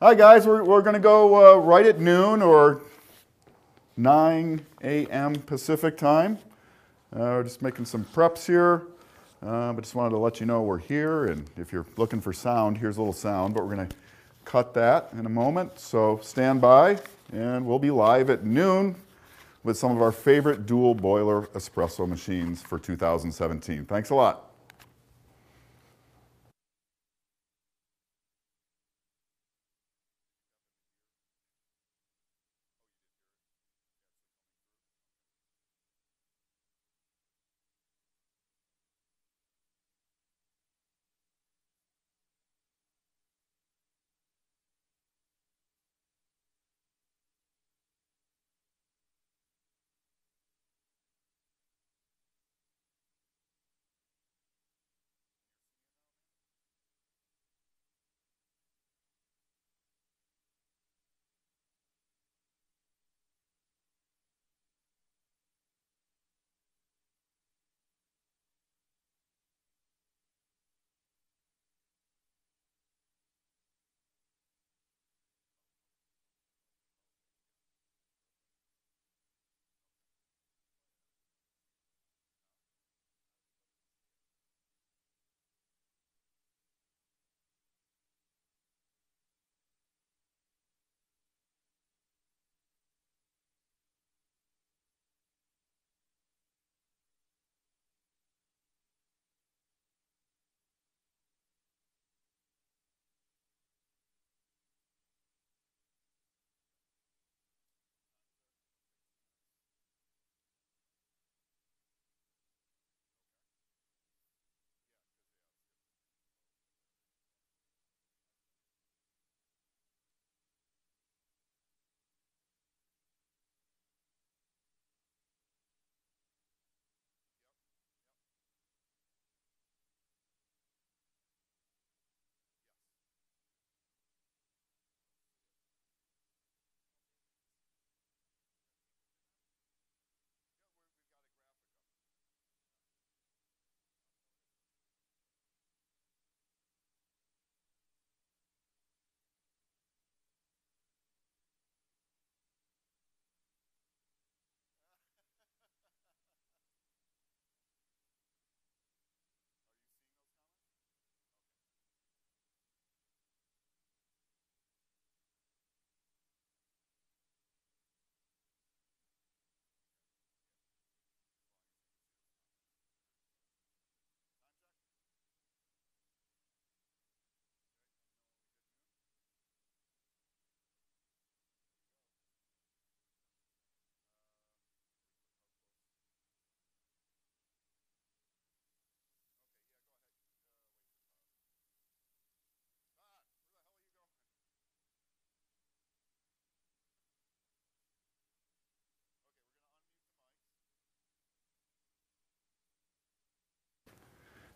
Hi guys, we're going to go right at noon or 9 a.m. Pacific time. We're just making some preps here, but just wanted to let you know we're here, and if you're looking for sound, here's a little sound, but we're going to cut that in a moment, so stand by, and we'll be live at noon with some of our favorite dual boiler espresso machines for 2017. Thanks a lot.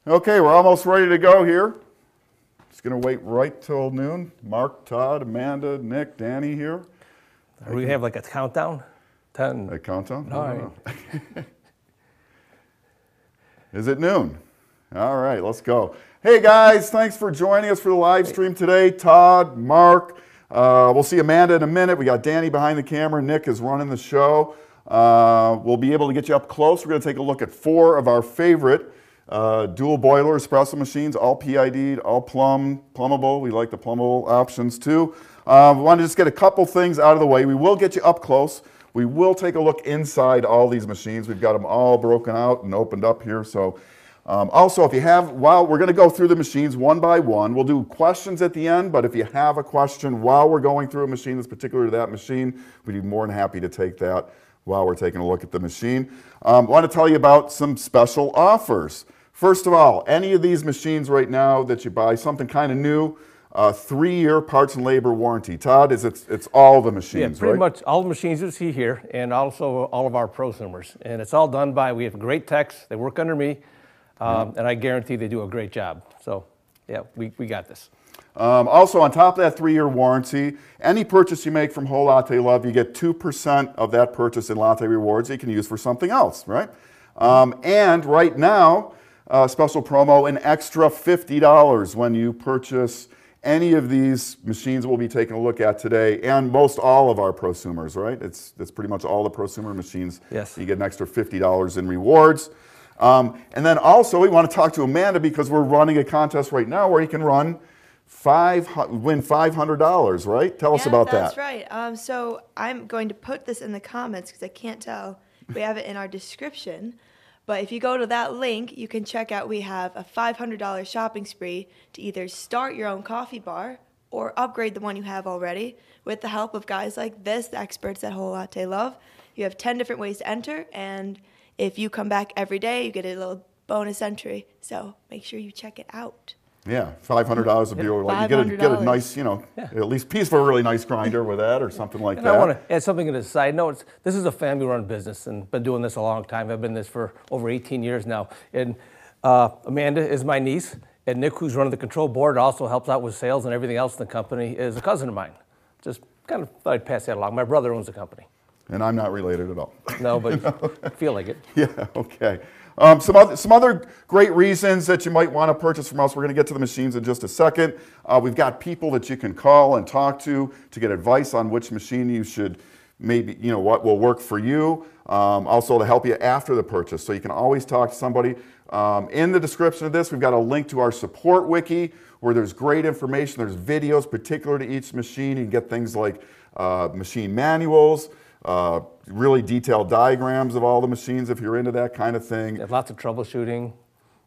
Okay, we're almost ready to go here. Just going to wait right till noon. Mark, Todd, Amanda, Nick, Danny here. Do we have like a countdown? 10. A countdown? 9. Is it noon? All right, let's go. Hey guys, thanks for joining us for the live stream today. Todd, Mark, we'll see Amanda in a minute. We got Danny behind the camera. Nick is running the show. We'll be able to get you up close. We're going to take a look at 4 of our favorite dual boiler espresso machines, all PID'd, all plumbable. We like the plumbable options too. We want to just get a couple things out of the way. We will get you up close. We will take a look inside all these machines. We've got them all broken out and opened up here. So also, if you have, while we're going to go through the machines one by one, we'll do questions at the end, but if you have a question while we're going through a machine that's particular to that machine, we'd be more than happy to take that while we're taking a look at the machine. I want to tell you about some special offers. First of all, any of these machines right now that you buy, something kind of new, 3-year parts and labor warranty. Todd, it's all the machines, yeah, pretty right? much all the machines you see here, and also all of our prosumers. And it's all done by, we have great techs, they work under me, and I guarantee they do a great job. So yeah, we got this. Also, on top of that 3-year warranty, any purchase you make from Whole Latte Love, you get 2% of that purchase in latte rewards that you can use for something else, right? And right now, special promo, an extra $50 when you purchase any of these machines we'll be taking a look at today, and most all of our prosumers, right? It's pretty much all the prosumer machines. Yes. You get an extra $50 in rewards. And then also we want to talk to Amanda because we're running a contest right now where you can win $500, right? Tell us about that. That's right. So I'm going to put this in the comments because I can't tell. We have it in our description. But if you go to that link, you can check out we have a $500 shopping spree to either start your own coffee bar or upgrade the one you have already with the help of guys like this, the experts at Whole Latte Love. You have 10 different ways to enter, and if you come back every day, you get a little bonus entry. So make sure you check it out. Yeah, $500 would be like you get a nice, you know, at least piece for a really nice grinder with that or something like that. I want to add something to the side note. This is a family-run business and been doing this a long time. I've been this for over 18 years now. And Amanda is my niece, and Nick, who's running the control board, also helps out with sales and everything else in the company, is a cousin of mine. Just kind of thought I'd pass that along. My brother owns the company. And I'm not related at all. No, but I feel like it. Yeah, okay. Some other great reasons that you might want to purchase from us. We're going to get to the machines in just a second. We've got people that you can call and talk to get advice on which machine you should maybe, you know, what will work for you. Also to help you after the purchase. So you can always talk to somebody. In the description of this, we've got a link to our support wiki where there's great information. There's videos particular to each machine. You can get things like machine manuals, really detailed diagrams of all the machines if you're into that kind of thing. Lots of troubleshooting.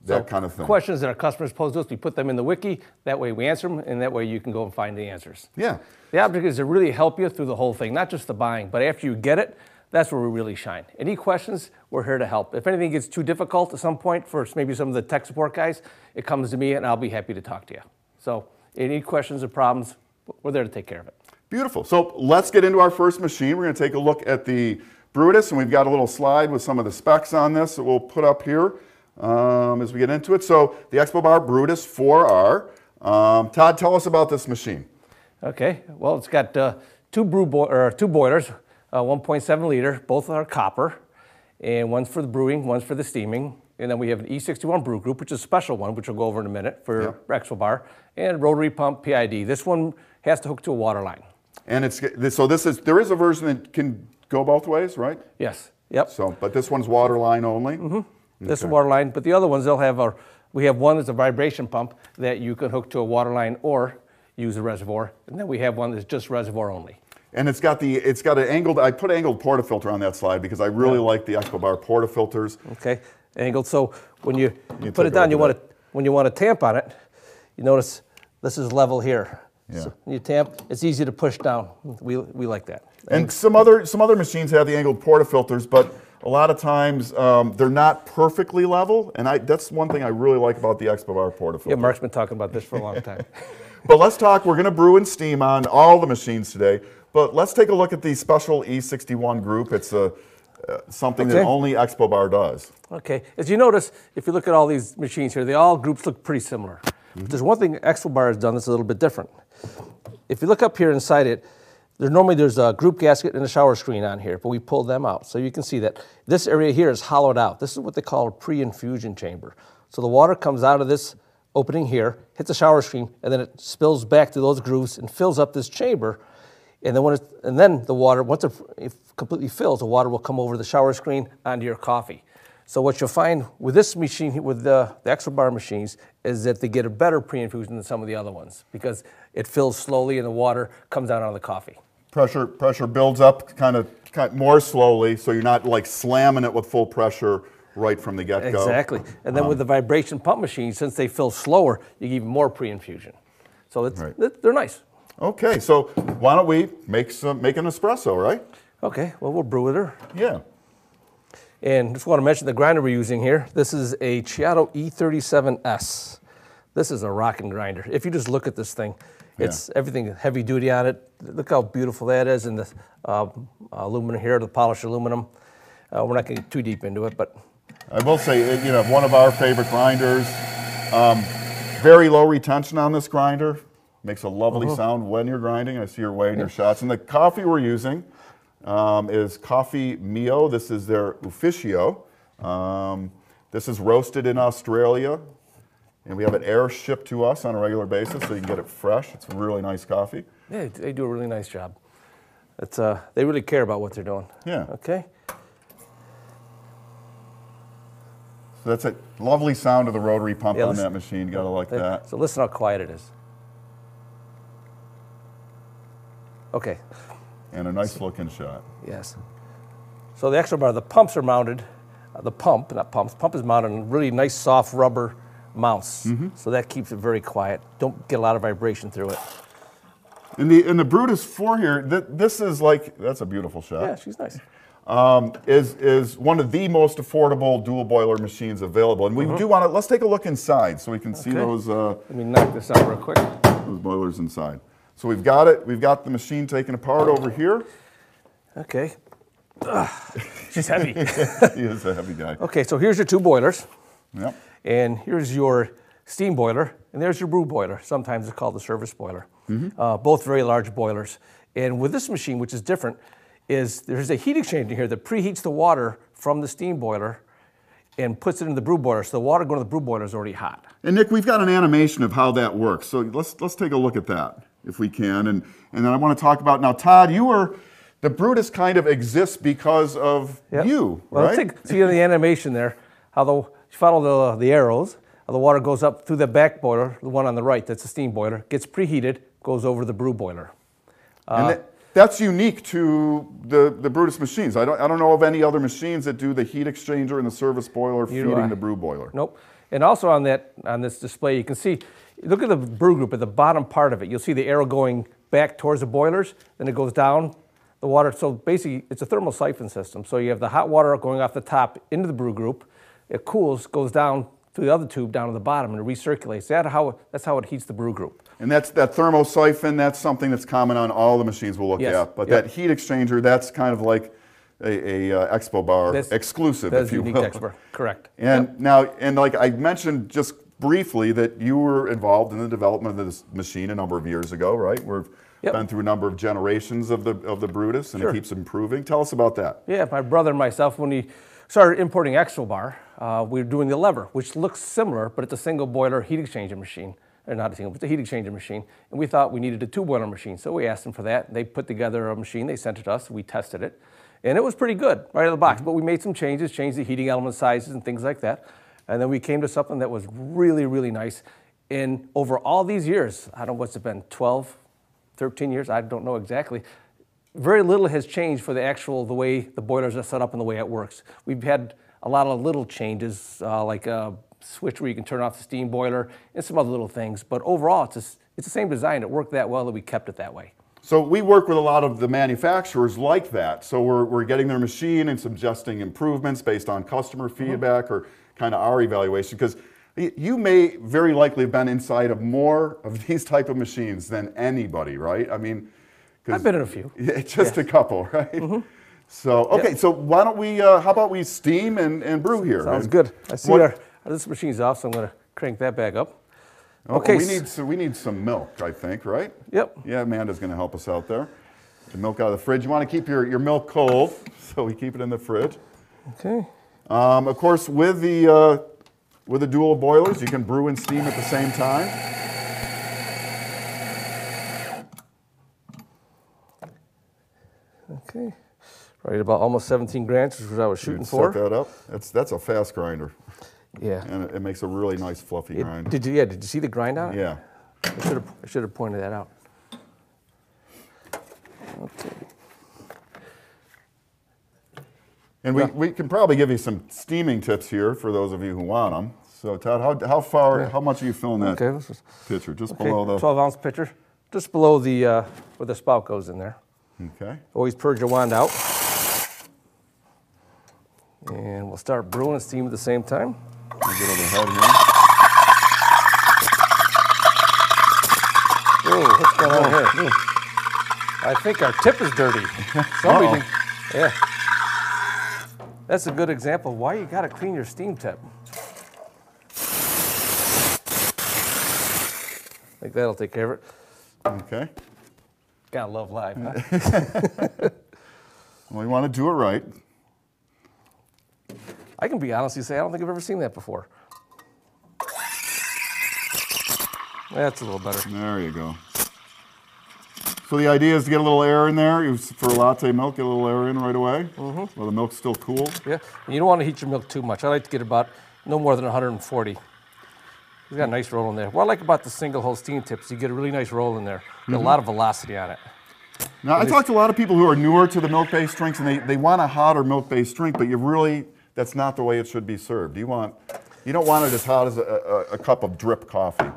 That kind of thing. Questions that our customers pose to us, we put them in the wiki. That way we answer them, and that way you can go and find the answers. Yeah. The object is to really help you through the whole thing, not just the buying, but after you get it, that's where we really shine. Any questions, we're here to help. If anything gets too difficult at some point for maybe some of the tech support guys, it comes to me and I'll be happy to talk to you. So any questions or problems, we're there to take care of it. Beautiful. So let's get into our first machine. We're going to take a look at the Brutus, and we've got a little slide with some of the specs on this that we'll put up here as we get into it. So the Expo Bar Brutus IV-R. Todd, tell us about this machine. Okay. Well, it's got two boilers, 1.7 liter. Both are copper, and one's for the brewing, one's for the steaming. And then we have an E61 brew group, which is a special one, which we'll go over in a minute for Expo Bar, and rotary pump PID. This one has to hook to a water line. And there is a version that can go both ways, right? Yes. Yep. So, but this one's water line only. Mm-hmm. Okay. This is water line, but the other ones we have one that's a vibration pump that you can hook to a water line or use a reservoir, and then we have one that's just reservoir only. And it's got an angled. I put angled portafilter on that slide because I really like the Expo Bar portafilters. Okay, angled. So when you put it down, when you want to tamp on it, you notice this is level here. Yeah. So when you tamp, it's easy to push down. We like that. And some other machines have the angled portafilters, but a lot of times they're not perfectly level, and that's one thing I really like about the Expo Bar portafilter. Yeah, Mark's been talking about this for a long time. But let's talk. We're going to brew and steam on all the machines today, but let's take a look at the special E61 group. It's something that only Expo Bar does. Okay. As you notice, if you look at all these machines here, all groups look pretty similar. Mm-hmm. But there's one thing Expo Bar has done that's a little bit different. If you look up here inside it, there's a group gasket and a shower screen on here, but we pulled them out. So you can see that this area here is hollowed out. This is what they call a pre-infusion chamber. So the water comes out of this opening here, hits the shower screen, and then it spills back to those grooves and fills up this chamber. And then the water, once it completely fills, the water will come over the shower screen onto your coffee. So what you'll find with this machine, with the Expo Bar machines, is that they get a better pre-infusion than some of the other ones because it fills slowly and the water comes out on the coffee. Pressure builds up kind of more slowly, so you're not like slamming it with full pressure right from the get-go. Exactly. And then with the vibration pump machines, since they fill slower, you get even more pre-infusion. So they're nice. Okay, so why don't we make an espresso, right? Okay, well, we'll brew with her. Yeah. And just want to mention the grinder we're using here. This is a Chiato E37S. This is a rocking grinder. If you just look at this thing, it's everything heavy duty on it. Look how beautiful that is, and the aluminum here, the polished aluminum. We're not going to get too deep into it, but I will say, one of our favorite grinders. Very low retention on this grinder. Makes a lovely sound when you're grinding. I see you're weighing your shots. And the coffee we're using is Coffee Mio. This is their Ufficio. This is roasted in Australia. And we have it air shipped to us on a regular basis so you can get it fresh. It's really nice coffee. Yeah, they do a really nice job. It's, they really care about what they're doing. Yeah. Okay. So that's a lovely sound of the rotary pump Yeah, on listen. that machine. You gotta like that. So listen how quiet it is. Okay. And a nice looking shot. Yes. So the Expo Bar, the pumps are mounted. The pump, not pumps, pump is mounted on really nice soft rubber mounts. So that keeps it very quiet. Don't get a lot of vibration through it. In the Brutus 4 here, this is like, that's a beautiful shot. Yeah, she's nice. Is one of the most affordable dual boiler machines available. And we do want to, let's take a look inside so we can see those, Let me knock this out real quick. those boilers inside. So we've got it, we've got the machine taken apart over here. Okay. She's heavy. He is a heavy guy. Okay, so here's your two boilers. Yep. And here's your steam boiler, and there's your brew boiler. Sometimes it's called the service boiler. Both very large boilers. And with this machine, which is different, is there's a heat exchanger here that preheats the water from the steam boiler and puts it in the brew boiler. So the water going to the brew boiler is already hot. And Nick, we've got an animation of how that works. So let's take a look at that if we can. And then I want to talk about, now Todd, the Brutus kind of exists because of you, well, right? Let's see in the animation there, how you follow the arrows, how the water goes up through the back boiler, the one on the right, that's the steam boiler, gets preheated, goes over to the brew boiler. And that's unique to the Brutus machines. I don't know of any other machines that do the heat exchanger and the service boiler feeding the brew boiler. Nope. And also on this display, you can see, look at the brew group at the bottom part of it. You'll see the arrow going back towards the boilers, then it goes down the water. So basically, it's a thermal siphon system. So you have the hot water going off the top into the brew group. It cools, goes down through the other tube down to the bottom, and it recirculates. That's how it heats the brew group. And that thermosiphon, that's something that's common on all the machines we'll look at. But that heat exchanger, that's kind of like a Expo Bar exclusive, if you will. That's unique to Expo Bar, correct. And now, and like I mentioned just briefly that you were involved in the development of this machine a number of years ago, right? We've been through a number of generations of the Brutus, and it keeps improving. Tell us about that. Yeah, my brother and myself, when we started importing Expo Bar, we were doing the lever, which looks similar, but it's a single boiler heat exchanger machine. Or not a single, but it's a heat exchanger machine. And we thought we needed a two boiler machine. So we asked them for that. They put together a machine, they sent it to us, we tested it. And it was pretty good, right out of the box. But we made some changes, changed the heating element sizes and things like that. And then we came to something that was really, really nice. And over all these years, I don't know what's it been, 12, 13 years, I don't know exactly. Very little has changed for the way the boilers are set up and the way it works. We've had a lot of little changes, like a switch where you can turn off the steam boiler and some other little things. But overall, it's the same design. It worked that well that we kept it that way. So we work with a lot of the manufacturers like that. So we're getting their machine and suggesting improvements based on customer feedback or kind of our evaluation. Because you may very likely have been inside of more of these type of machines than anybody, right? I mean, I've been in a few. Just a couple, right? So, okay, so why don't we, how about we steam and brew here? Sounds good. I see this machine's off, so I'm going to crank that back up. Okay. We need some milk, I think, right? Yep. Yeah, Amanda's going to help us out there. The milk out of the fridge. You want to keep your milk cold, so we keep it in the fridge. Okay. Of course, with the dual boilers, you can brew and steam at the same time. Okay. Right about almost 17 grams, which is what I was shooting for. Set that up. That's a fast grinder. Yeah. And it makes a really nice fluffy grind. Did you see the grind on it? Yeah. I should have pointed that out. Okay. And we can probably give you some steaming tips here for those of you who want them. So Todd, how much are you filling that pitcher? Just below the 12-ounce pitcher, just below the where the spout goes in there. Okay. Always purge your wand out. And we'll start brewing and steam at the same time. I'll get overhead here. Oh, what's going on here? I think our tip is dirty. Somebody, yeah. That's a good example of why you got to clean your steam tip. I think that'll take care of it. Okay. Gotta love live, huh? Well, you want to do it right. I can be honest and say I don't think I've ever seen that before. That's a little better. There you go. So the idea is to get a little air in there. For latte milk, get a little air in right away while the milk's still cool. Yeah, and you don't want to heat your milk too much. I like to get about no more than 140. It's got a nice roll in there. What I like about the single hole steam tips, you get a really nice roll in there. Got a lot of velocity on it. Now, I talked to a lot of people who are newer to the milk-based drinks, and they want a hotter milk-based drink, but that's not the way it should be served. You don't want it as hot as a cup of drip coffee.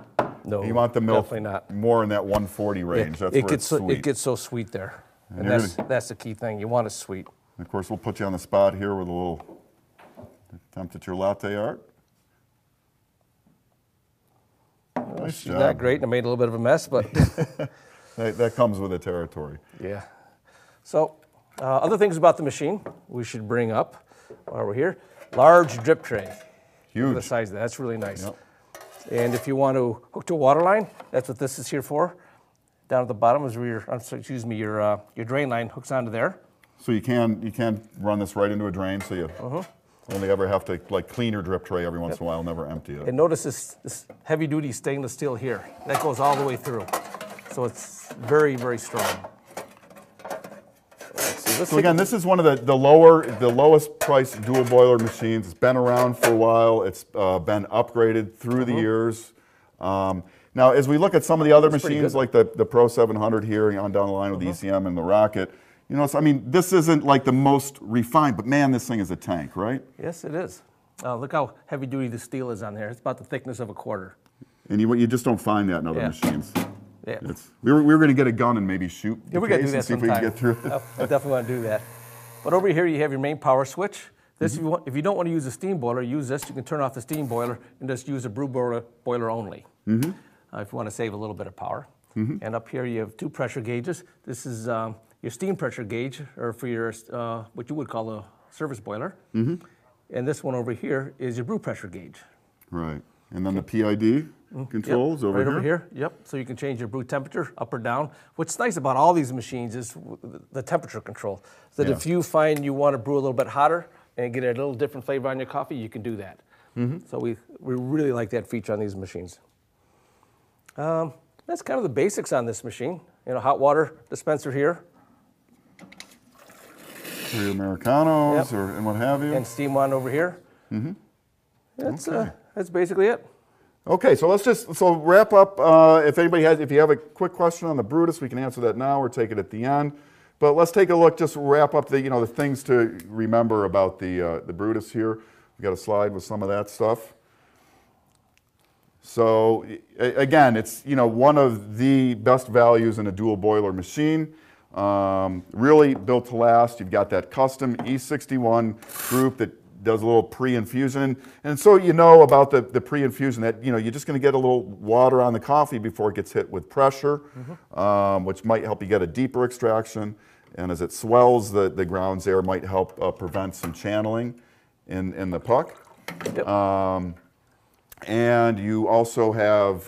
No, you want the milk definitely not. more in that 140 range. Yeah, That's where it's sweet. It gets so sweet there, and that's the key thing. You want it sweet. And of course, we'll put you on the spot here with a little temperature latte art. Nice She's job. not great, and I made a little bit of a mess, but that comes with the territory. yeah. So, other things about the machine we should bring up while we're here. Large drip tray. Huge. Look at the size of that. That's really nice. Yep. And if you want to hook to a water line, that's what this is here for. Down at the bottom is where your drain line hooks onto there. So you can run this right into a drain, so you only ever have to clean your drip tray every once in a while, never empty it. And notice this heavy duty stainless steel here. That goes all the way through. So it's very, very strong. So again, this is one of the lowest priced dual boiler machines. It's been around for a while. It's been upgraded through the years. Now, as we look at some of the other machines, like the Pro 700 here on down the line with the ECM and the Rocket, this isn't like the most refined, but man, this thing is a tank, right? Yes, it is. Look how heavy duty the steel is on there. It's about the thickness of a quarter. And you just don't find that in other machines. Yeah. We were going to get a gun and maybe shoot the we got to do case that and see if we sometime. can get through it. I definitely want to do that. But over here you have your main power switch. This, if you don't want to use a steam boiler, use this. You can turn off the steam boiler and just use a brew boiler only. If you want to save a little bit of power. And up here you have two pressure gauges. This is your steam pressure gauge, or for your what you would call a service boiler. And this one over here is your brew pressure gauge. Right. And then the PID controls over right here? Over here, yep. So you can change your brew temperature up or down. What's nice about all these machines is the temperature control. So that if you find you want to brew a little bit hotter and get a little different flavor on your coffee, you can do that. So we really like that feature on these machines. That's kind of the basics on this machine. Hot water dispenser here. For your Americanos and what have you. And steam wand over here. That's basically it. Okay, so let's just wrap up. If you have a quick question on the Brutus, we can answer that now or take it at the end. But let's take a look, just wrap up the things to remember about the Brutus here. We got a slide with some of that stuff. So again, it's one of the best values in a dual boiler machine. Really built to last. You've got that custom E61 group that does a little pre-infusion. And so about the pre-infusion that you're just going to get a little water on the coffee before it gets hit with pressure, which might help you get a deeper extraction. And as it swells, the grounds air might help prevent some channeling in the puck. And you also have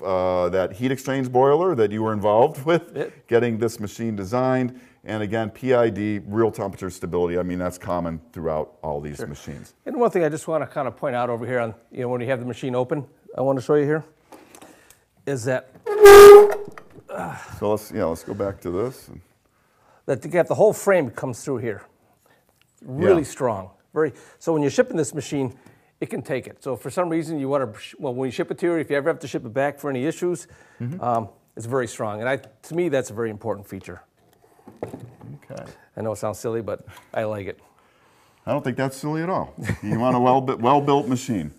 that heat exchange boiler that you were involved with, getting this machine designed. And again, PID, real temperature stability. I mean, that's common throughout all these machines. And one thing I just want to kind of point out over here on, when you have the machine open, I want to show you here, is that. So let's go back to this. That you have the whole frame comes through here. Really strong. So when you're shipping this machine, it can take it. So if for some reason you want to, when you ship it to her, if you ever have to ship it back for any issues, it's very strong. And to me, that's a very important feature. Okay. I know it sounds silly, but I like it. I don't think that's silly at all. You want a well-built machine,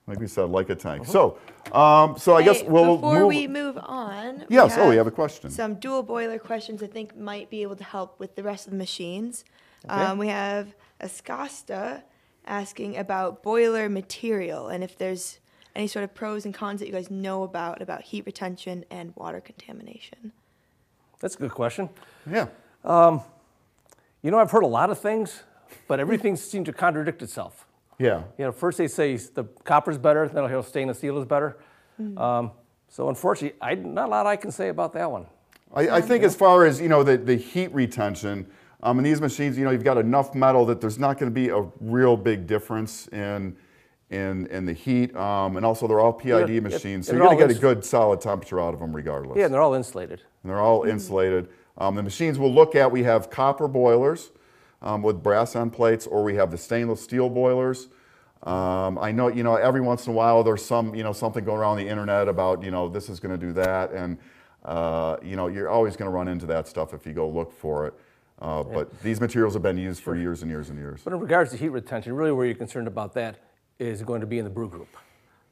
like we said, like a tank. So I guess we'll before we move on. Yes. We have a question. Some dual boiler questions I think might be able to help with the rest of the machines. Okay. We have Ascasta asking about boiler material and if there's any sort of pros and cons that you guys know about heat retention and water contamination. That's a good question. Yeah. I've heard a lot of things, but everything seems to contradict itself. Yeah. First they say the copper's better, then stainless steel is better. So unfortunately, not a lot I can say about that one. I think as far as, the heat retention, in these machines, you've got enough metal that there's not going to be a real big difference in in the heat, and also they're all PID machines, so and you're going they're to all get a good solid temperature out of them regardless. Yeah, and they're all insulated. And they're all insulated. The machines we'll look at, we have copper boilers with brass end plates, or we have the stainless steel boilers. I know, every once in a while there's some, something going around the internet about, this is going to do that, and you're always going to run into that stuff if you go look for it. But these materials have been used for years and years and years. But in regards to heat retention, really where you're concerned about that is going to be in the brew group,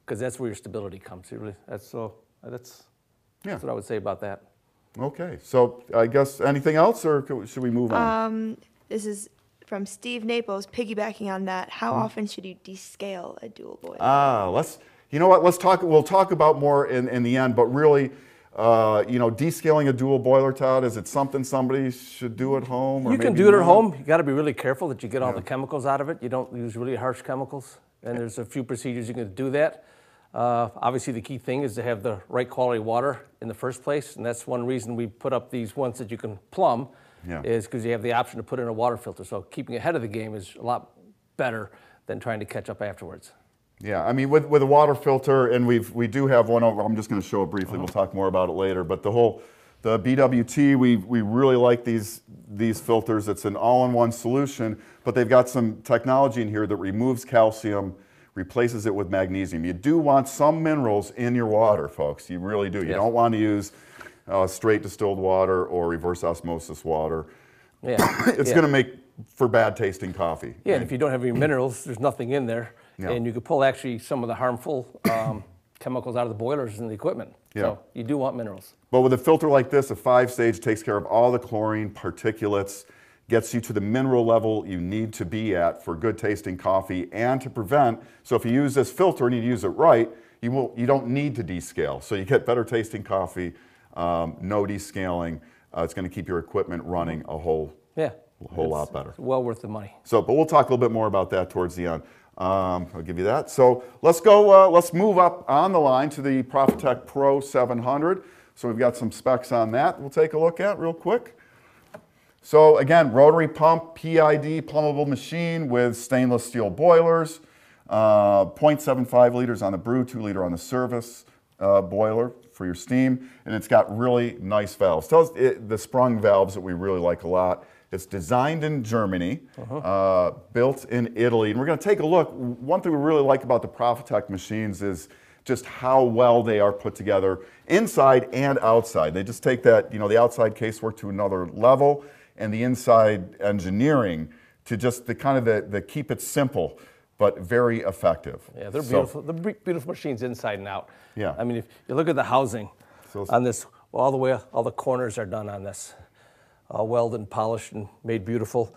because that's where your stability comes. That's what I would say about that. Okay, so I guess anything else, or should we move on? This is from Steve Naples, piggybacking on that. How often should you descale a dual boiler? We'll talk about more in the end, but really, descaling a dual boiler, Todd, is it something somebody should do at home? Or you can do it at home. You got to be really careful that you get all the chemicals out of it. You don't use really harsh chemicals, and there's a few procedures you can do that. Obviously, the key thing is to have the right quality water in the first place, and that's one reason we put up these ones that you can plumb, is because you have the option to put in a water filter. So keeping ahead of the game is a lot better than trying to catch up afterwards. Yeah, I mean, with a water filter, and we do have one over. I'm just going to show it briefly. We'll talk more about it later. But the BWT, we really like these filters. It's an all-in-one solution, but they've got some technology in here that removes calcium, replaces it with magnesium. You do want some minerals in your water, folks. You really do. You don't want to use straight distilled water or reverse osmosis water. Yeah. It's going to make for bad tasting coffee. Yeah, and if you don't have any minerals, there's nothing in there. Yeah. And you could pull actually some of the harmful chemicals out of the boilers and the equipment. Yeah. So you do want minerals. But with a filter like this, a 5-stage takes care of all the chlorine, particulates, gets you to the mineral level you need to be at for good tasting coffee, and to prevent, so if you use this filter and you use it right, you don't need to descale. So you get better tasting coffee, no descaling. It's going to keep your equipment running a whole lot better. It's well worth the money. So, but we'll talk a little bit more about that towards the end. I'll give you that. So let's go, let's move up on the line to the Profitec Pro 700. So we've got some specs on that we'll take a look at real quick. So again, rotary pump, PID, plumbable machine with stainless steel boilers, 0.75 liters on the brew, 2 liter on the service boiler for your steam, and it's got really nice valves. The sprung valves that we really like a lot. It's designed in Germany, built in Italy, and we're going to take a look. One thing we really like about the Profitec machines is just how well they are put together inside and outside. They just take that, the outside casework to another level, and the inside engineering to just the keep it simple but very effective. Yeah, they're beautiful. They're beautiful machines inside and out. Yeah. I mean, if you look at the housing on this, all the corners are done on this. Welded and polished and made beautiful.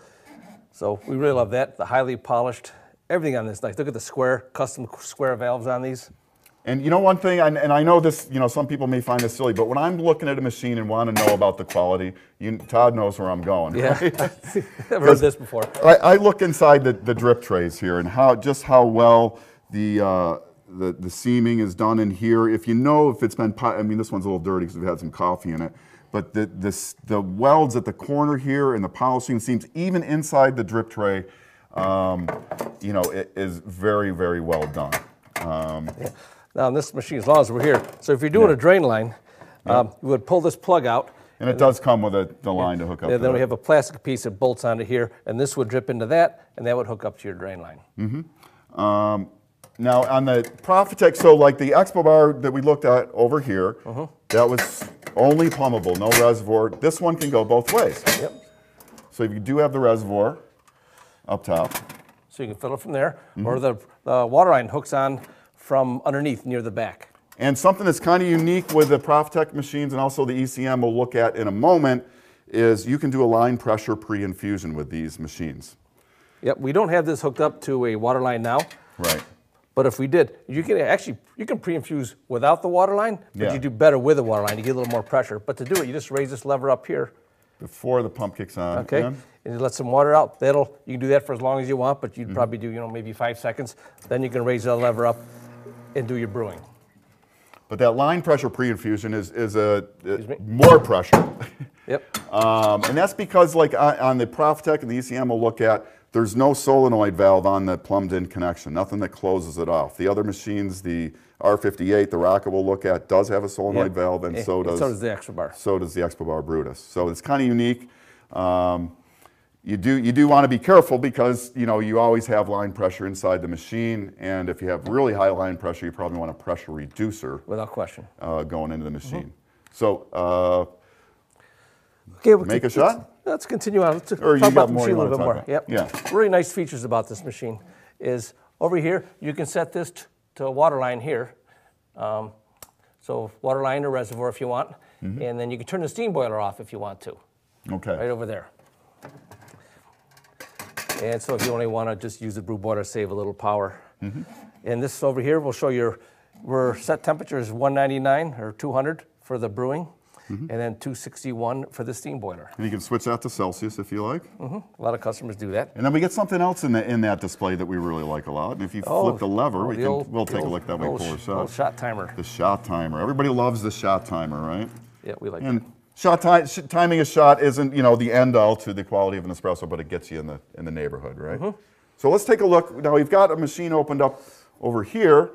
So we really love that. The highly polished, everything on this. Like, look at the custom square valves on these. And one thing, and I know this, some people may find this silly, but when I'm looking at a machine and want to know about the quality, Todd knows where I'm going. Yeah, right? I've heard this before. I look inside the drip trays here and how well the seaming is done in here. If if it's been, this one's a little dirty because we've had some coffee in it. But the welds at the corner here and the polishing seams, even inside the drip tray, it is very, very well done. Now, on this machine, as long as we're here, so if you're doing a drain line, you would pull this plug out. And it does come with the line to hook up to then we have a plastic piece that bolts onto here, and this would drip into that, and that would hook up to your drain line. Mm-hmm. Now, on the Profitec, so like the Expo Bar that we looked at over here, that was only plumbable, no reservoir. This one can go both ways. Yep. So you do have the reservoir up top. So you can fill it from there, or the water line hooks on from underneath near the back. And something that's kind of unique with the Profitec machines and also the ECM we'll look at in a moment is you can do a line pressure pre-infusion with these machines. Yep, we don't have this hooked up to a water line now. Right. But if we did, you can pre-infuse without the water line, but you do better with the water line. You get a little more pressure. But to do it, you just raise this lever up here. Before the pump kicks on. Okay, and you let some water out. You can do that for as long as you want, but you'd probably do, maybe 5 seconds. Then you can raise that lever up and do your brewing. But that line pressure pre-infusion is more pressure. Yep. And that's because, like on the Profitec and the ECM we'll look at, there's no solenoid valve on the plumbed-in connection, nothing that closes it off. The other machines, the R58, the rocket we'll look at, does have a solenoid valve, and so does the Expo Bar. So does the Expo Bar Brutus. So it's kind of unique. You do want to be careful because you always have line pressure inside the machine, and if you have really high line pressure, you probably want a pressure reducer. Without question. Going into the machine. So okay, make a shot? Let's continue on. Let's or talk you got about the more machine you a little bit want more. to talk about? Yep. Yeah. Really nice features about this machine is over here, you can set this to a water line here. So water line or reservoir if you want. And then you can turn the steam boiler off if you want to. Okay. Right over there. And so if you only want to just use the brew boiler, save a little power. And this over here will show where set temperature is 199 or 200 for the brewing, and then 261 for the steam boiler. And you can switch that to Celsius if you like. A lot of customers do that. And then we get something else in that display that we really like a lot. And if you flip the lever, we'll take a look at that way. Pull a shot. Old shot timer. The shot timer. Everybody loves the shot timer, right? Yeah, we like and that. Timing a shot isn't the end all to the quality of an espresso, but it gets you in the neighborhood, right? So let's take a look. Now we've got a machine opened up over here.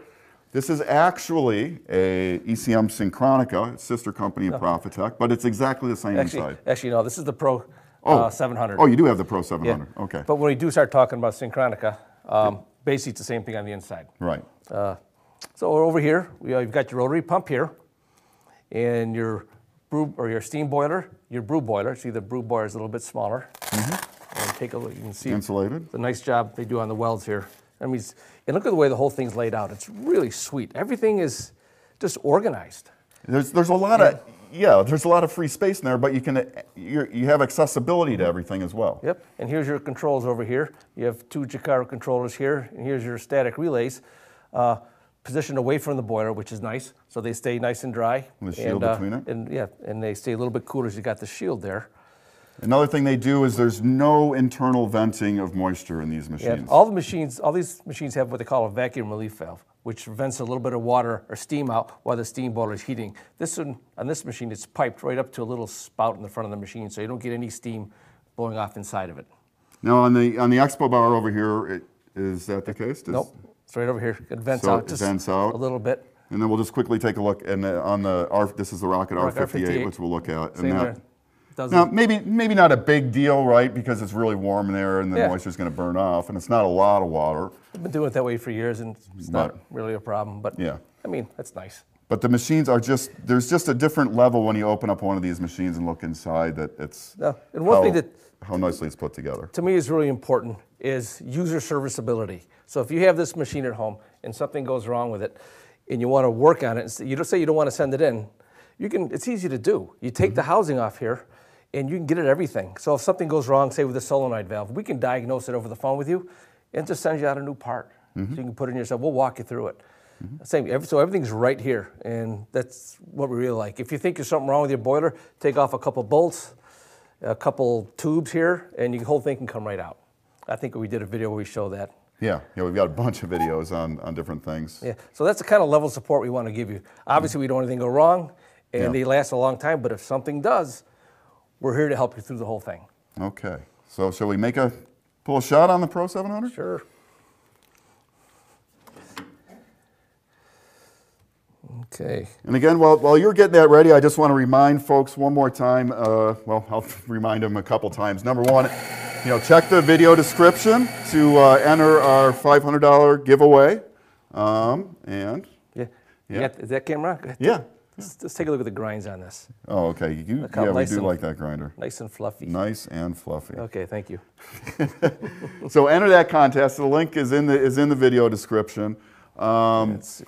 This is actually a ECM Synchronika, sister company of Profitec, but it's exactly the same inside. Actually, no, this is the Pro 700. Oh, you do have the Pro 700. Yeah. Okay. But when we do start talking about Synchronika, basically it's the same thing on the inside. Right. So over here, you've got your rotary pump here, and your steam boiler, your brew boiler. See, the brew boiler is a little bit smaller. And take a look. You can see insulated. The nice job they do on the welds here. I mean, and look at the way the whole thing's laid out. It's really sweet. Everything is just organized. There's a lot of there's a lot of free space in there, but you have accessibility to everything as well. Yep. And here's your controls over here. You have 2 Jacaro controllers here, and here's your static relays. Positioned away from the boiler, which is nice, so they stay nice and dry. And the shield between it? And they stay a little bit cooler as you got the shield there. Another thing they do is there's no internal venting of moisture in these machines. Yeah, all these machines have what they call a vacuum relief valve, which vents a little bit of water or steam out while the steam boiler is heating. On this machine, it's piped right up to a little spout in the front of the machine, so you don't get any steam blowing off inside of it. Now on the Expo Bar over here, is that the case? Nope. It's right over here. It vents so out just a little bit. And then we'll just quickly take a look. And this is the Rocket R58, which we'll look at. Same there. Now, maybe not a big deal, right? Because it's really warm in there, and the moisture's going to burn off, and it's not a lot of water. I've been doing it that way for years, and it's not really a problem. But I mean, that's nice. But the machines are there's just a different level when you open up one of these machines and look inside. That it's and one thing that how nicely it's put together. To me is really important is user serviceability. So if you have this machine at home and something goes wrong with it, and you want to work on it, you don't say you don't want to send it in. It's easy to do. You take the housing off here, and you can get it everything. So if something goes wrong, say with the solenoid valve, we can diagnose it over the phone with you, and just send you out a new part. So you can put it in yourself. We'll walk you through it. So everything's right here, and that's what we really like. If you think there's something wrong with your boiler, take off a couple bolts, a couple tubes here, and the whole thing can come right out. I think we did a video where we show that. Yeah, we've got a bunch of videos on different things. Yeah, so that's the kind of level of support we want to give you. Obviously, we don't want anything go wrong, and they last a long time, but if something does, we're here to help you through the whole thing. Okay, so shall we pull a shot on the Pro 700? Sure. Okay. And again, while you're getting that ready, I just want to remind folks one more time, well, I'll remind them a couple times. Number one, check the video description to enter our $500 giveaway. Is that camera? Yeah. Let's take a look at the grinds on this. Oh, okay. We do like that grinder. Nice and fluffy. Nice and fluffy. Okay, thank you. So enter that contest. The link is in the video description. Let's see.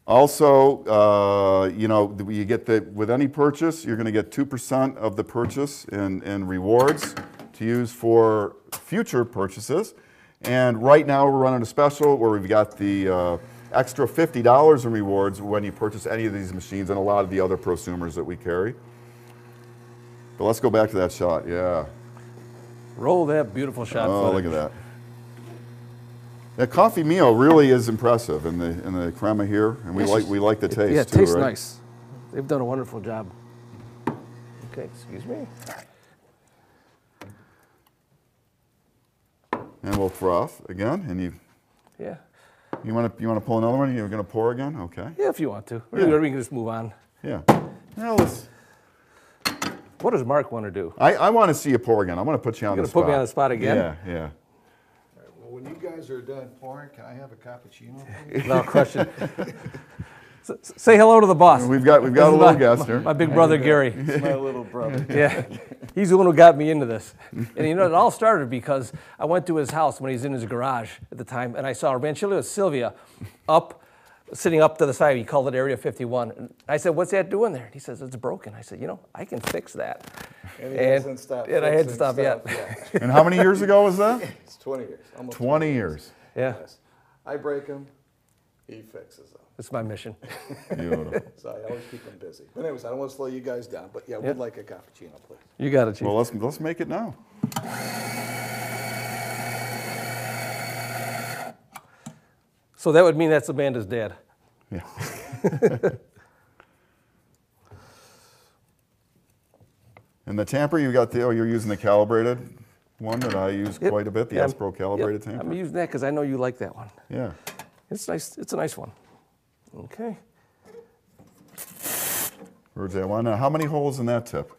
Also, you get with any purchase, you're going to get 2% of the purchase in rewards to use for future purchases. And right now we're running a special where we've got the extra $50 in rewards when you purchase any of these machines and a lot of the other prosumers that we carry. But let's go back to that shot. Yeah. Roll that beautiful shot. Oh, look at that. That coffee meal really is impressive in the crema here, and we like the taste too. Yeah, it tastes right? nice. They've done a wonderful job. Okay, excuse me. And we'll froth again. And you want to pull another one? You're going to pour again? Okay. Yeah, if you want to. Yeah. Or we can just move on. Yeah. Now let's. What does Mark want to do? I want to see you pour again. I'm going to put you on the spot. You're going to put me on the spot again? Yeah, yeah. All right, well, when you guys are done pouring, can I have a cappuccino, please? No question. Say hello to the boss. We've got a little guest here. My big brother, Gary. It's my little brother. Yeah, he's the one who got me into this. And you know, it all started because I went to his house when he was in his garage at the time, and I saw Ranchillo Sylvia sitting up to the side. He called it Area 51. And I said, "What's that doing there?" And he says, "It's broken." I said, "You know, I can fix that." And he hasn't stopped. And I hadn't stopped yet. Yeah. And how many years ago was that? It's 20 years. Almost 20 years. Yeah, Yes. I break them, he fixes them. that's my mission. Beautiful. So I always keep them busy. But anyways, I don't want to slow you guys down, but yeah, Yeah. we'd like a cappuccino, please. You got it, Chief. Well, let's make it now. So that would mean that's Amanda's dad. Yeah. And the tamper, you're using the calibrated one that I use Yep. quite a bit, the Yeah, Espro calibrated yep. tamper. I'm using that because I know you like that one. Yeah. It's nice. It's a nice one. Okay. Where's that one? How many holes in that tip?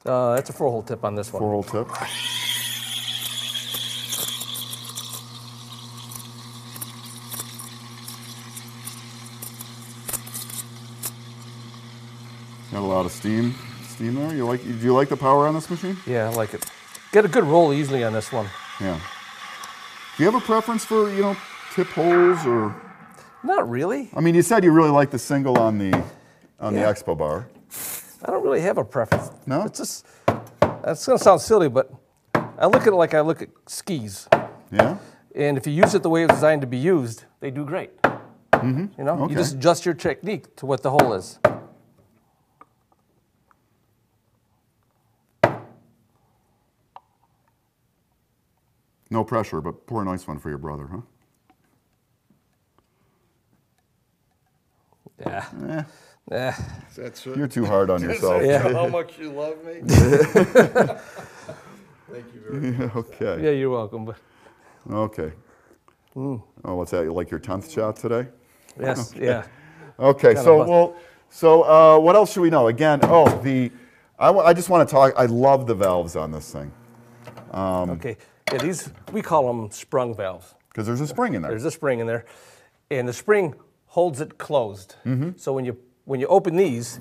That's a 4-hole tip on this one. 4-hole tip. Got a lot of steam there. Do you like the power on this machine? Yeah, I like it. Get a good roll easily on this one. Yeah. Do you have a preference for, tip holes or? Not really. I mean, you said you really like the single on the Yeah. Expo Bar. I don't really have a preference. No? It's just, that's going to sound silly, but I look at it like I look at skis. Yeah? And if you use it the way it's designed to be used, they do great. You know, Okay. you just adjust your technique to what the hole is. No pressure, but pour a nice one for your brother, huh? Yeah. Eh, Yeah. That's you're too hard on yourself. Yeah. how much you love me. Thank you very much. Okay. Yeah, you're welcome. But Okay. Oh, what's that? You like your 10th shot today? yes, yeah. Okay, Kinda so what else should we know? Again, I just want to talk. I love the valves on this thing Okay. Yeah, these, we call them sprung valves. because there's a spring in there. There's a spring in there, and the spring holds it closed. Mm-hmm. So when you open these,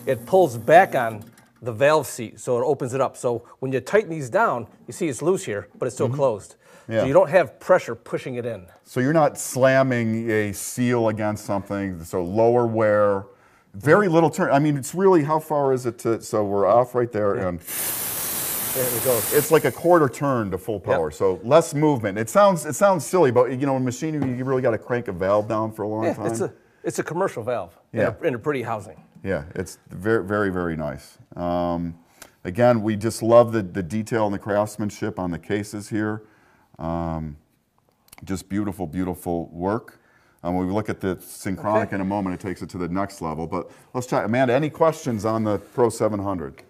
it pulls back on the valve seat, so it opens it up. So when you tighten these down, you see it's loose here, but it's still closed. Yeah. So you don't have pressure pushing it in. So you're not slamming a seal against something. So lower wear, very little turn. I mean, it's really, how far is it to? So we're off right there, and There it goes. it's like a quarter turn to full power. Yep. So less movement. It sounds silly, but in machinery, you really got to crank a valve down for a long Yeah, time. it's a commercial valve in a pretty housing. Yeah, it's very, very, very nice. Again, we just love the detail and the craftsmanship on the cases here. Just beautiful, beautiful work. When we look at the Synchronika in a moment, it takes it to the next level. But let's try. Amanda, any questions on the Pro 700?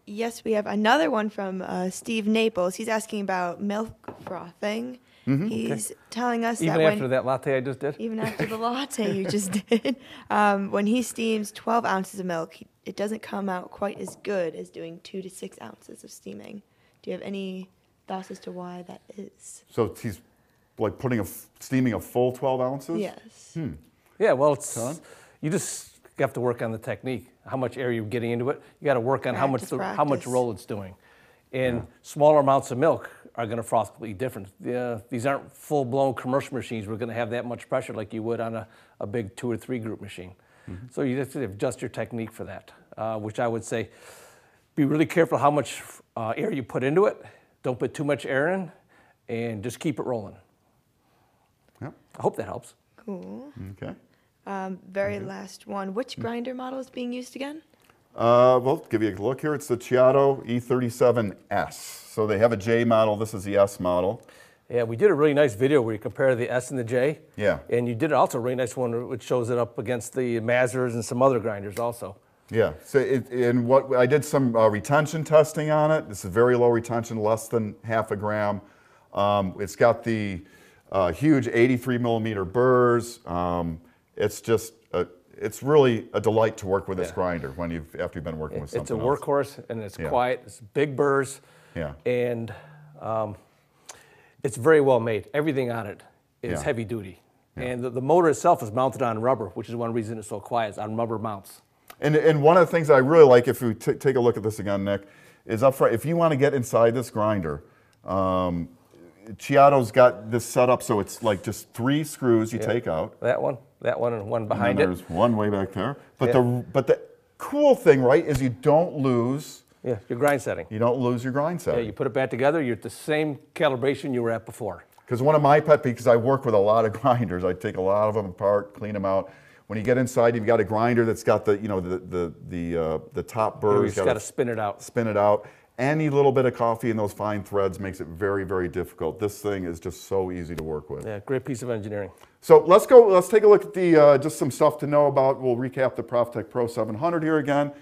Yes, we have another one from Steve Naples. He's asking about milk frothing. He's telling us Even that after that latte I just did? even after the latte you just did, when he steams 12 ounces of milk, it doesn't come out quite as good as doing 2 to 6 ounces of steaming. Do you have any thoughts as to why that is? So he's like steaming a full 12 ounces? Yes. Yeah, well, you just have to work on the technique. How much air you're getting into it. You got to work on how much Practice. roll it's doing. And smaller amounts of milk are going to froth completely different. These aren't full-blown commercial machines. We're going to have that much pressure like you would on a big 2 or 3 group machine. So you have to adjust your technique for that, which I would say be really careful how much air you put into it. Don't put too much air in, and just keep it rolling. Yep. I hope that helps. Cool. Okay. Very last one. Which grinder model is being used again? Well, give you a look here. It's the Chiato E37S. So they have a J model. This is the S model. Yeah, we did a really nice video where you compare the S and the J. Yeah. And you did also a really nice one which shows it up against the Mazers and some other grinders also. Yeah. So I did some retention testing on it. This is very low retention, less than half a gram. It's got the huge 83 millimeter burrs. It's just, it's really a delight to work with this grinder after you've been working with something It's a workhorse, and it's quiet. It's big burrs. Yeah. And it's very well made. Everything on it is heavy duty. Yeah. And the motor itself is mounted on rubber, which is one reason it's so quiet. It's on rubber mounts. And one of the things I really like, if we take a look at this again, Nick, is up front, if you want to get inside this grinder, Chiato's got this set up so it's like just 3 screws you take out. That one, and one behind it. There's one way back there. But the cool thing, right, is you don't lose your grind setting. You don't lose your grind setting. Yeah, you put it back together, you're at the same calibration you were at before. Because one of my pet peeves, because I work with a lot of grinders, I take a lot of them apart, clean them out. When you get inside, you've got a grinder that's got the the top burrs. You just got to spin it out. Spin it out. Any little bit of coffee in those fine threads makes it very, very difficult. This thing is just so easy to work with. Yeah, great piece of engineering. So let's go. Let's take a look at the just some stuff to know about. We'll recap the Profitec Pro 700 here again.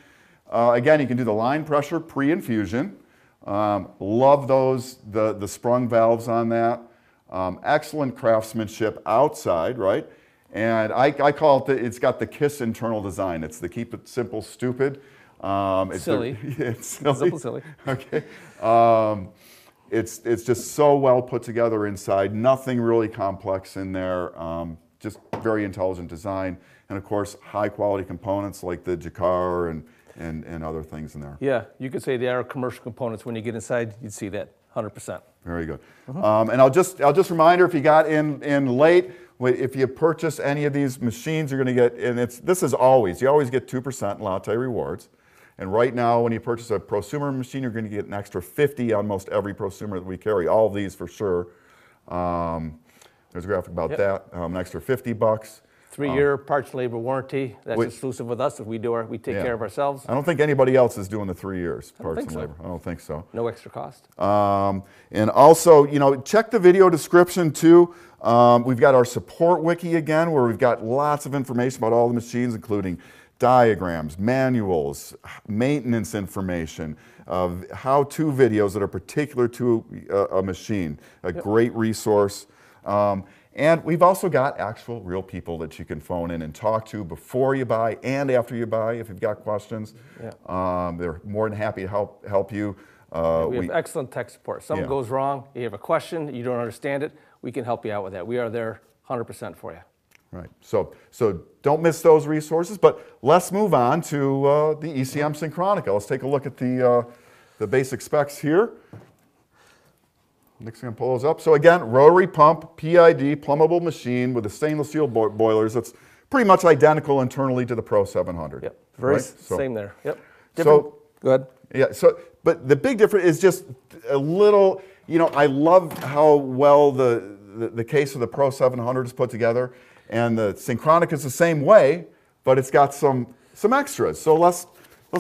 Again, you can do the line pressure pre-infusion. Love those the sprung valves on that. Excellent craftsmanship outside, right? And I call it it's got the KISS internal design. It's the keep it simple, stupid. It's silly. It's silly. Simple, silly. Okay. It's just so well put together inside. Nothing really complex in there. Just very intelligent design, and of course, high quality components like the Jacquard and other things in there. Yeah, you could say they are commercial components. When you get inside, you'd see that 100%. Very good. And I'll just remind her, if you got in late, if you purchase any of these machines, you're going to get, and this is always, you always get 2% latte rewards. And right now, when you purchase a prosumer machine, you're going to get an extra 50 on most every prosumer that we carry. All of these for sure. There's a graphic about that. An extra $50. 3-year parts labor warranty. That's exclusive with us. If we take care of ourselves. I don't think anybody else is doing the 3 years parts and labor. I don't think so. No extra cost. And also, check the video description too. We've got our support wiki again, where we've got lots of information about all the machines, including diagrams, manuals, maintenance information, how-to videos that are particular to a machine. A great resource. And we've also got actual real people that you can phone in and talk to before you buy and after you buy if you've got questions. They're more than happy to help you. We have excellent tech support. Something goes wrong, you have a question, you don't understand it, we can help you out with that. We are there 100% for you. Right. So don't miss those resources. But let's move on to the ECM Synchronika. Let's take a look at the basic specs here. Nick's going to pull those up. So again, rotary pump, PID, plumbable machine with the stainless steel boilers. That's pretty much identical internally to the Pro 700. Yep. Very same there. Yep. So go ahead. Yeah. So, but the big difference is just a little. I love how well the case of the Pro 700 is put together. And the Synchronika is the same way, but it's got some extras. So let's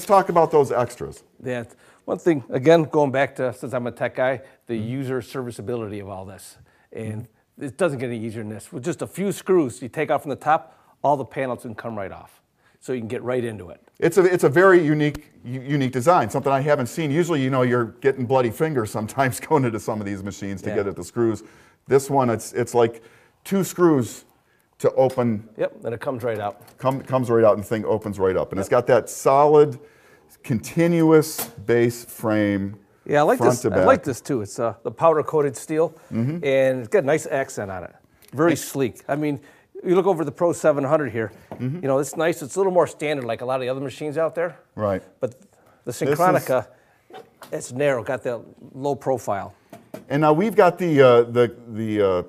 talk about those extras. Yeah, one thing, again, going back to, since I'm a tech guy, the user serviceability of all this. And it doesn't get any easier than this. With just a few screws you take off from the top, all the panels can come right off. So you can get right into it. It's a very unique design, something I haven't seen. Usually, you're getting bloody fingers sometimes going into some of these machines to get at the screws. This one, it's like 2 screws to open. Yep, and it comes right out. Comes right out, and the thing opens right up. And it's got that solid, continuous base frame. Yeah, I like this. I like this too. It's the powder-coated steel, and it's got a nice accent on it. Very sleek. I mean, you look over the Pro 700 here. It's nice. It's a little more standard, like a lot of the other machines out there. Right. But the Synchronika, it's narrow. Got that low profile. And now we've got the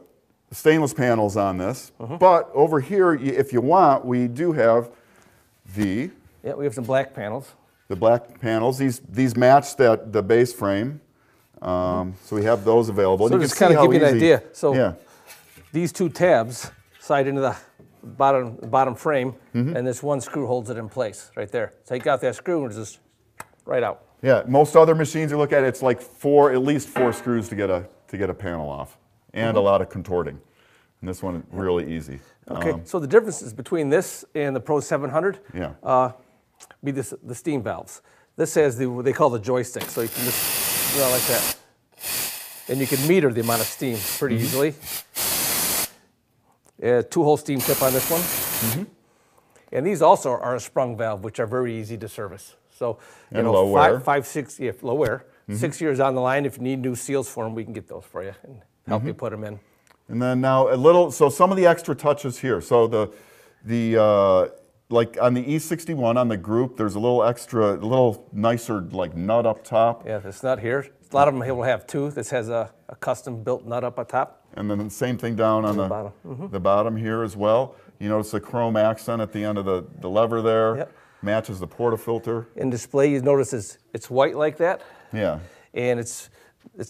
stainless panels on this, but over here, if you want, we do have we have some black panels. The black panels. These match the base frame, so we have those available. So and just kind of give you an idea. So these 2 tabs slide into the bottom frame, and this one screw holds it in place right there. Take out that screw and it's just right out. Yeah, most other machines you look at, it's like at least 4 screws to get a panel off. And a lot of contorting. And this one, really easy. Okay, so the differences between this and the Pro 700 be the steam valves. This has what they call the joystick, so you can just, like that. and you can meter the amount of steam pretty easily. 2-hole steam tip on this one. And these also are a sprung valve, which are very easy to service. So, And low wear. 6, low wear. 6 years on the line, if you need new seals for them, we can get those for you and help you put them in. And then now so some of the extra touches here. So like on the E61 on the group, there's a little nicer like nut up top. Yeah, this nut here. A lot of them will have two. This has a custom built nut up top. And then the same thing down on the bottom. The bottom here as well. You notice the chrome accent at the end of the lever there. Yep. Matches the portafilter. In display, you notice it's white like that. Yeah. And it's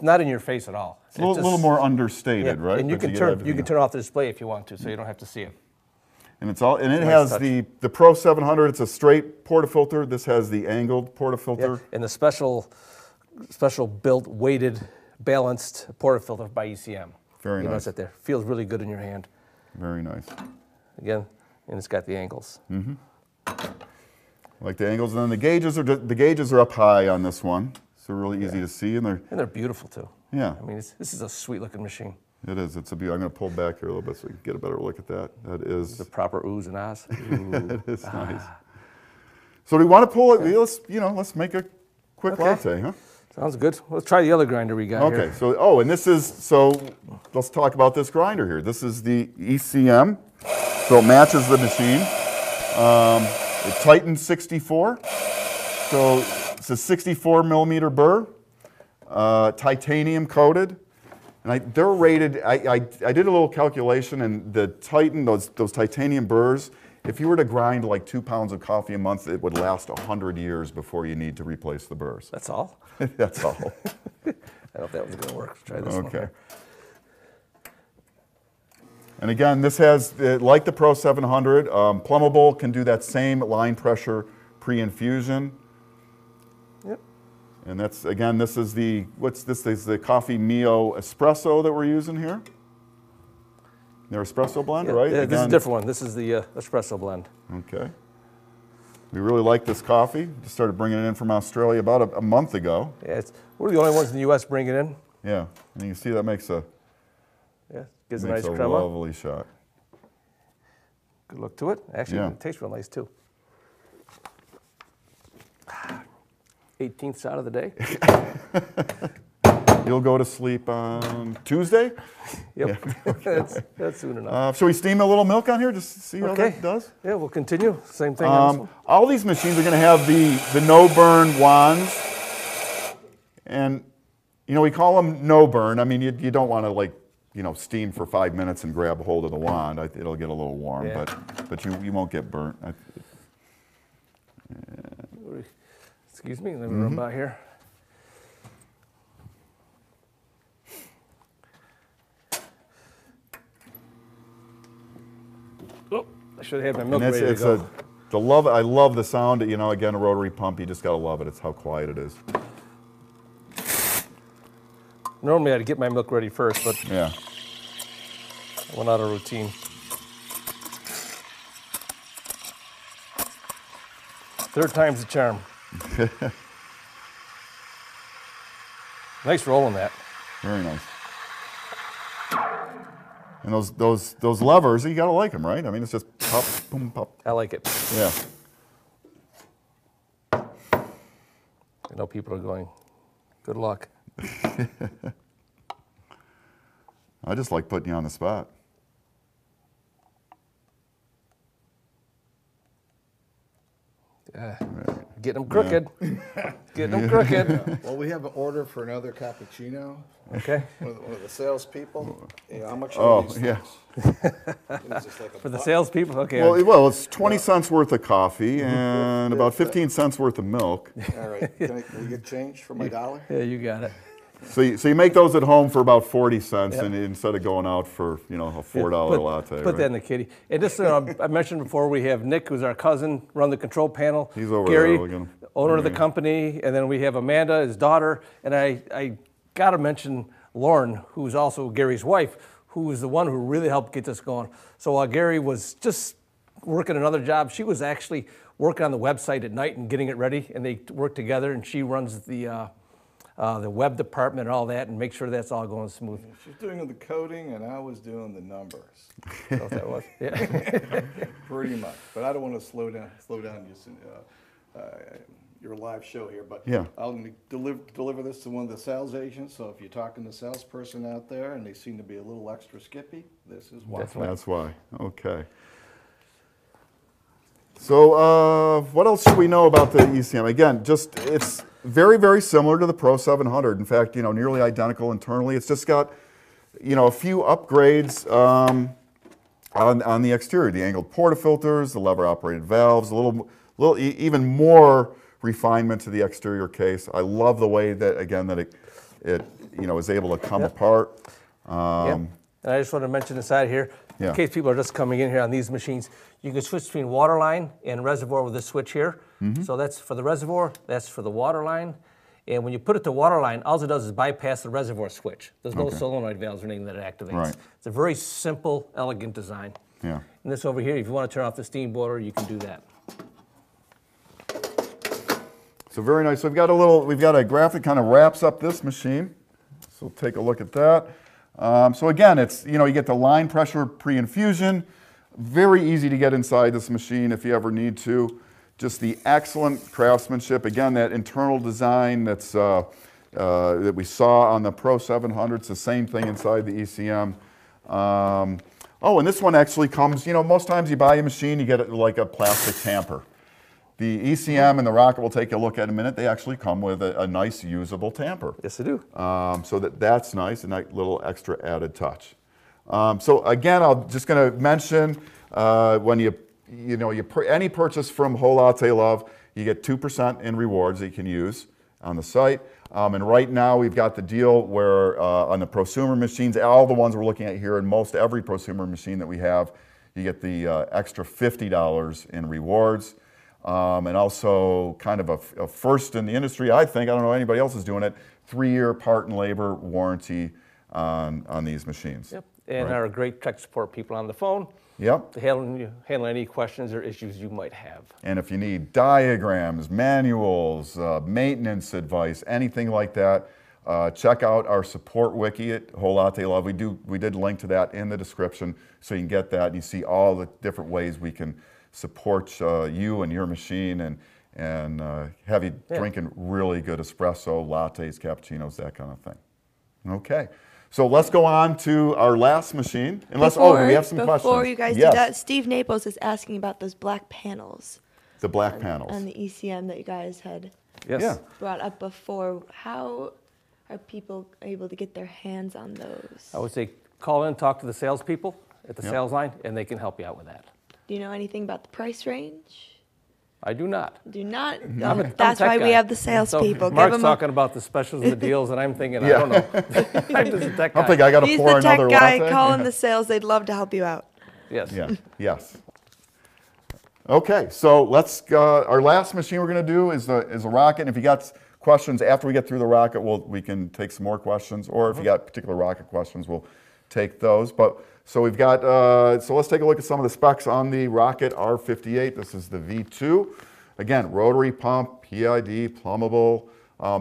not in your face at all. It's a little more understated, right? And you But can turn off the display if you want to, so you don't have to see it. And it has the Pro 700. It's a straight portafilter. This has the angled portafilter. Yep. And the special built, weighted, balanced portafilter by ECM. Very you nice. Notice that there. Feels really good in your hand. Very nice. Again, and it's got the angles. Like the angles, and then the gauges are up high on this one, so really easy to see, and they're beautiful too. Yeah. I mean, this is a sweet looking machine. It is. It's a beauty. I'm going to pull back here a little bit so you can get a better look at that. That is the proper oohs and ahs. That is nice. So do we want to pull it? Let's make a quick latte, huh? Sounds good. Let's try the other grinder we got here. Okay. So let's talk about this grinder here. This is the ECM, so it matches the machine. It Titan 64. So it's a 64 millimeter burr, titanium coated. And they're rated, I did a little calculation, and the Titan, those titanium burrs, if you were to grind like 2 pounds of coffee a month, it would last 100 years before you need to replace the burrs. That's all? That's all. I don't know if that was going to work. Let's try this one here. And again, this has, like the Pro 700, plumbable, can do that same line pressure pre-infusion. Yep. And that's, again, this is the Coffee Mio Espresso that we're using here. Their espresso blend, right? Yeah, this is a different one. This is the espresso blend. Okay. We really like this coffee. Just started bringing it in from Australia about a month ago. Yeah, we're the only ones in the U.S. bringing it in. Yeah, and you can see that makes a gives a nice crema. lovely shot. Good look to it. Actually, it tastes real nice too. 18th shot of the day. You'll go to sleep on Tuesday? Yep, yeah. that's soon enough. Shall we steam a little milk on here just to see how that does? Yeah, we'll continue. Same thing on this one. All these machines are going to have the no-burn wands. And, we call them no-burn. I mean, you don't want to, steam for 5 minutes and grab a hold of the wand. It'll get a little warm, but you won't get burnt. Excuse me, let me run by here. Oh, I should have my milk ready to go. I love the sound. Again, a rotary pump. You just gotta love it. It's how quiet it is. Normally, I'd get my milk ready first, but yeah, I went out of routine. Third time's the charm. Nice rolling that. Very nice. And those levers, you gotta like them, right? I mean, it's just pop, boom, pop. I like it. Yeah. I know people are going, good luck. I just like putting you on the spot. Get them crooked. Get them crooked. Well, we have an order for another cappuccino. Okay. One of the salespeople. How much are these yeah. For the salespeople? Okay. Well, it's 20 cents worth of coffee and about 15 cents worth of milk. All right. Can we get change for my dollar? Yeah, you got it. So you make those at home for about 40 cents, and instead of going out for a $4 latte. Put that in the kitty. And just I mentioned before, we have Nick, who's our cousin, run the control panel. He's over Gary, there. Gary, owner of the company, and then we have Amanda, his daughter, and I got to mention Lauren, who's also Gary's wife, who was the one who really helped get this going. So while Gary was just working another job, she was actually working on the website at night and getting it ready, and they work together, and she runs the the web department and all that, and make sure that's all going smooth. She's doing the coding, and I was doing the numbers. So that was, yeah. Pretty much. But I don't want to slow down your live show here. But Yeah. I'll deliver this to one of the sales agents. So if you're talking to a salesperson out there and they seem to be a little extra skippy, this is why. That's why. Okay. So what else should we know about the ECM? Again, just it's very, very similar to the Pro 700. In fact, nearly identical internally. It's just got, a few upgrades on the exterior. The angled portafilters, the lever-operated valves, a little even more refinement to the exterior case. I love the way that, again, that it is able to come apart. And I just want to mention inside here, in case people are just coming in here on these machines, you can switch between water line and reservoir with this switch here. So that's for the reservoir, that's for the water line. And when you put it to water line, all it does is bypass the reservoir switch. There's no solenoid valves or anything that it activates. Right. It's a very simple, elegant design. Yeah. And this over here, if you want to turn off the steam boiler, you can do that. So very nice. So we've got a graphic kind of wraps up this machine. So take a look at that. So again, it's, you get the line pressure pre-infusion. Very easy to get inside this machine if you ever need to. Just the excellent craftsmanship. Again, that internal design that's that we saw on the Pro 700. It's the same thing inside the ECM. And this one actually comes, most times you buy a machine, you get it like a plastic tamper. The ECM and the Rocket we'll take a look at in a minute. They actually come with a nice usable tamper. Yes, they do. So that's nice, a nice little extra added touch. So again, I'm just going to mention when any purchase from Whole Latte Love, you get 2% in rewards that you can use on the site. And right now we've got the deal where on the prosumer machines, all the ones we're looking at here, and most every prosumer machine that we have, you get the extra $50 in rewards. And also kind of a first in the industry, I think, I don't know anybody else is doing it, 3-year part and labor warranty on these machines. Yep. And our great tech support people on the phone. Yep. To handle any questions or issues you might have. And if you need diagrams, manuals, maintenance advice, anything like that, check out our support wiki at Whole Latte Love. We did link to that in the description, so you can get that and you see all the different ways we can support you and your machine and have you drinking really good espresso, lattes, cappuccinos, that kind of thing. Okay. So let's go on to our last machine. Unless, we have some questions. Before you guys do that, Steve Naples is asking about those black panels. The black panels. On the ECM that you guys had brought up before. How are people able to get their hands on those? I would say call in, talk to the salespeople at the sales line, and they can help you out with that. Do you know anything about the price range? I do not. Do not? That's why we have the salespeople. So Mark's talking about the specials and the deals, and I'm thinking, I don't know. I'm just a tech guy. I think I got to pour another latte. He's the tech guy. Call in the sales. They'd love to help you out. Yes. Yeah. Yes. Okay, so let's. Our last machine we're going to do is a Rocket. And if you got questions after we get through the Rocket, we can take some more questions. Or if you got particular Rocket questions, we'll take those. So we've got, so let's take a look at some of the specs on the Rocket R58. This is the V2. Again, rotary pump, PID, plumbable.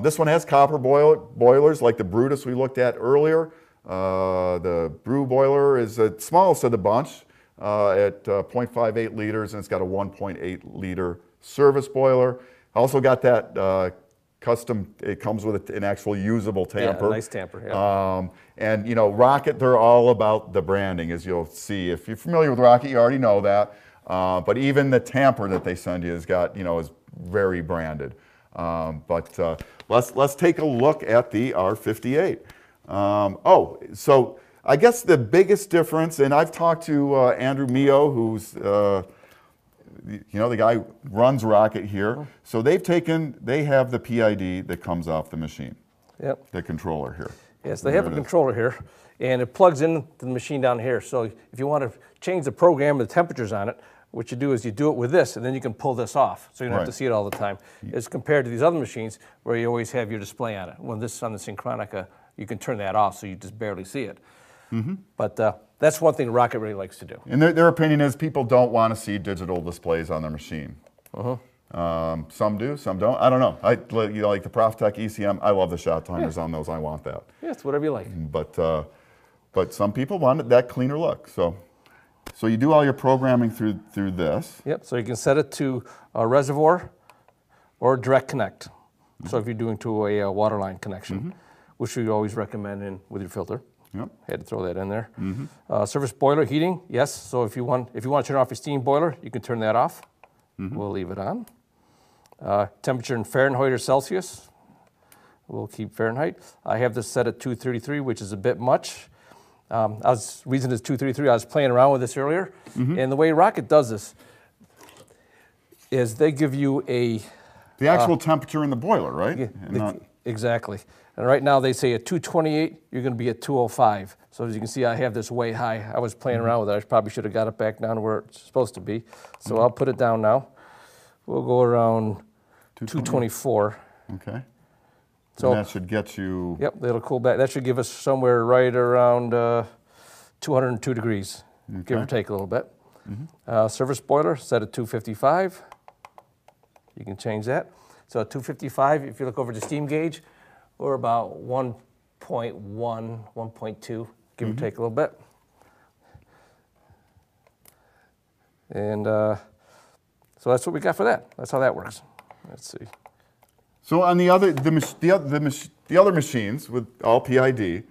This one has copper boilers like the Brutus we looked at earlier. The Brew boiler is the smallest of the bunch at 0.58 liters, and it's got a 1.8 liter service boiler. Also got that custom, it comes with an actual usable tamper. Yeah, a nice tamper, yeah. And Rocket, they're all about the branding, as you'll see. If you're familiar with Rocket, you already know that. But even the tamper that they send you has got, is very branded. Let's take a look at the R58. So I guess the biggest difference, and I've talked to Andrew Mio, who's the guy who runs Rocket here. So they have the PID that comes off the machine. Yep. The controller here. Yes, they have a controller here, and it plugs into the machine down here. So if you want to change the program and the temperatures on it, what you do is you do it with this, and then you can pull this off, so you don't have to see it all the time. As compared to these other machines where you always have your display on it. When this is on the Synchronika, you can turn that off, so you just barely see it. But that's one thing Rocket really likes to do. And their opinion is people don't want to see digital displays on their machine. Some do, some don't. I don't know. You know, like the Profitec ECM, I love the shot timers on those. I want that. Yes, whatever you like. But some people want that cleaner look. So you do all your programming through this. Yep, so you can set it to a reservoir or direct connect. So if you're doing to a water line connection, which we always recommend in with your filter. Yep. Had to throw that in there. Surface boiler heating, yes. So if you want to turn off your steam boiler, you can turn that off. We'll leave it on. Temperature in Fahrenheit or Celsius. We'll keep Fahrenheit. I have this set at 233, which is a bit much. Reason is 233, I was playing around with this earlier. And the way Rocket does this is they give you the actual temperature in the boiler, right? Yeah, exactly. And right now they say at 228, you're going to be at 205. So as you can see, I have this way high. I was playing around with it. I probably should have got it back down to where it's supposed to be. So I'll put it down now. We'll go around 224. Okay. So and that should get you... Yep, that'll cool back. That should give us somewhere right around 202 degrees, give or take a little bit. Surface boiler set at 255. You can change that. So at 255, if you look over the steam gauge, we're about 1.1, 1.2, give or take a little bit. And so that's what we got for that. That's how that works. Let's see. So on the other machines with all PID,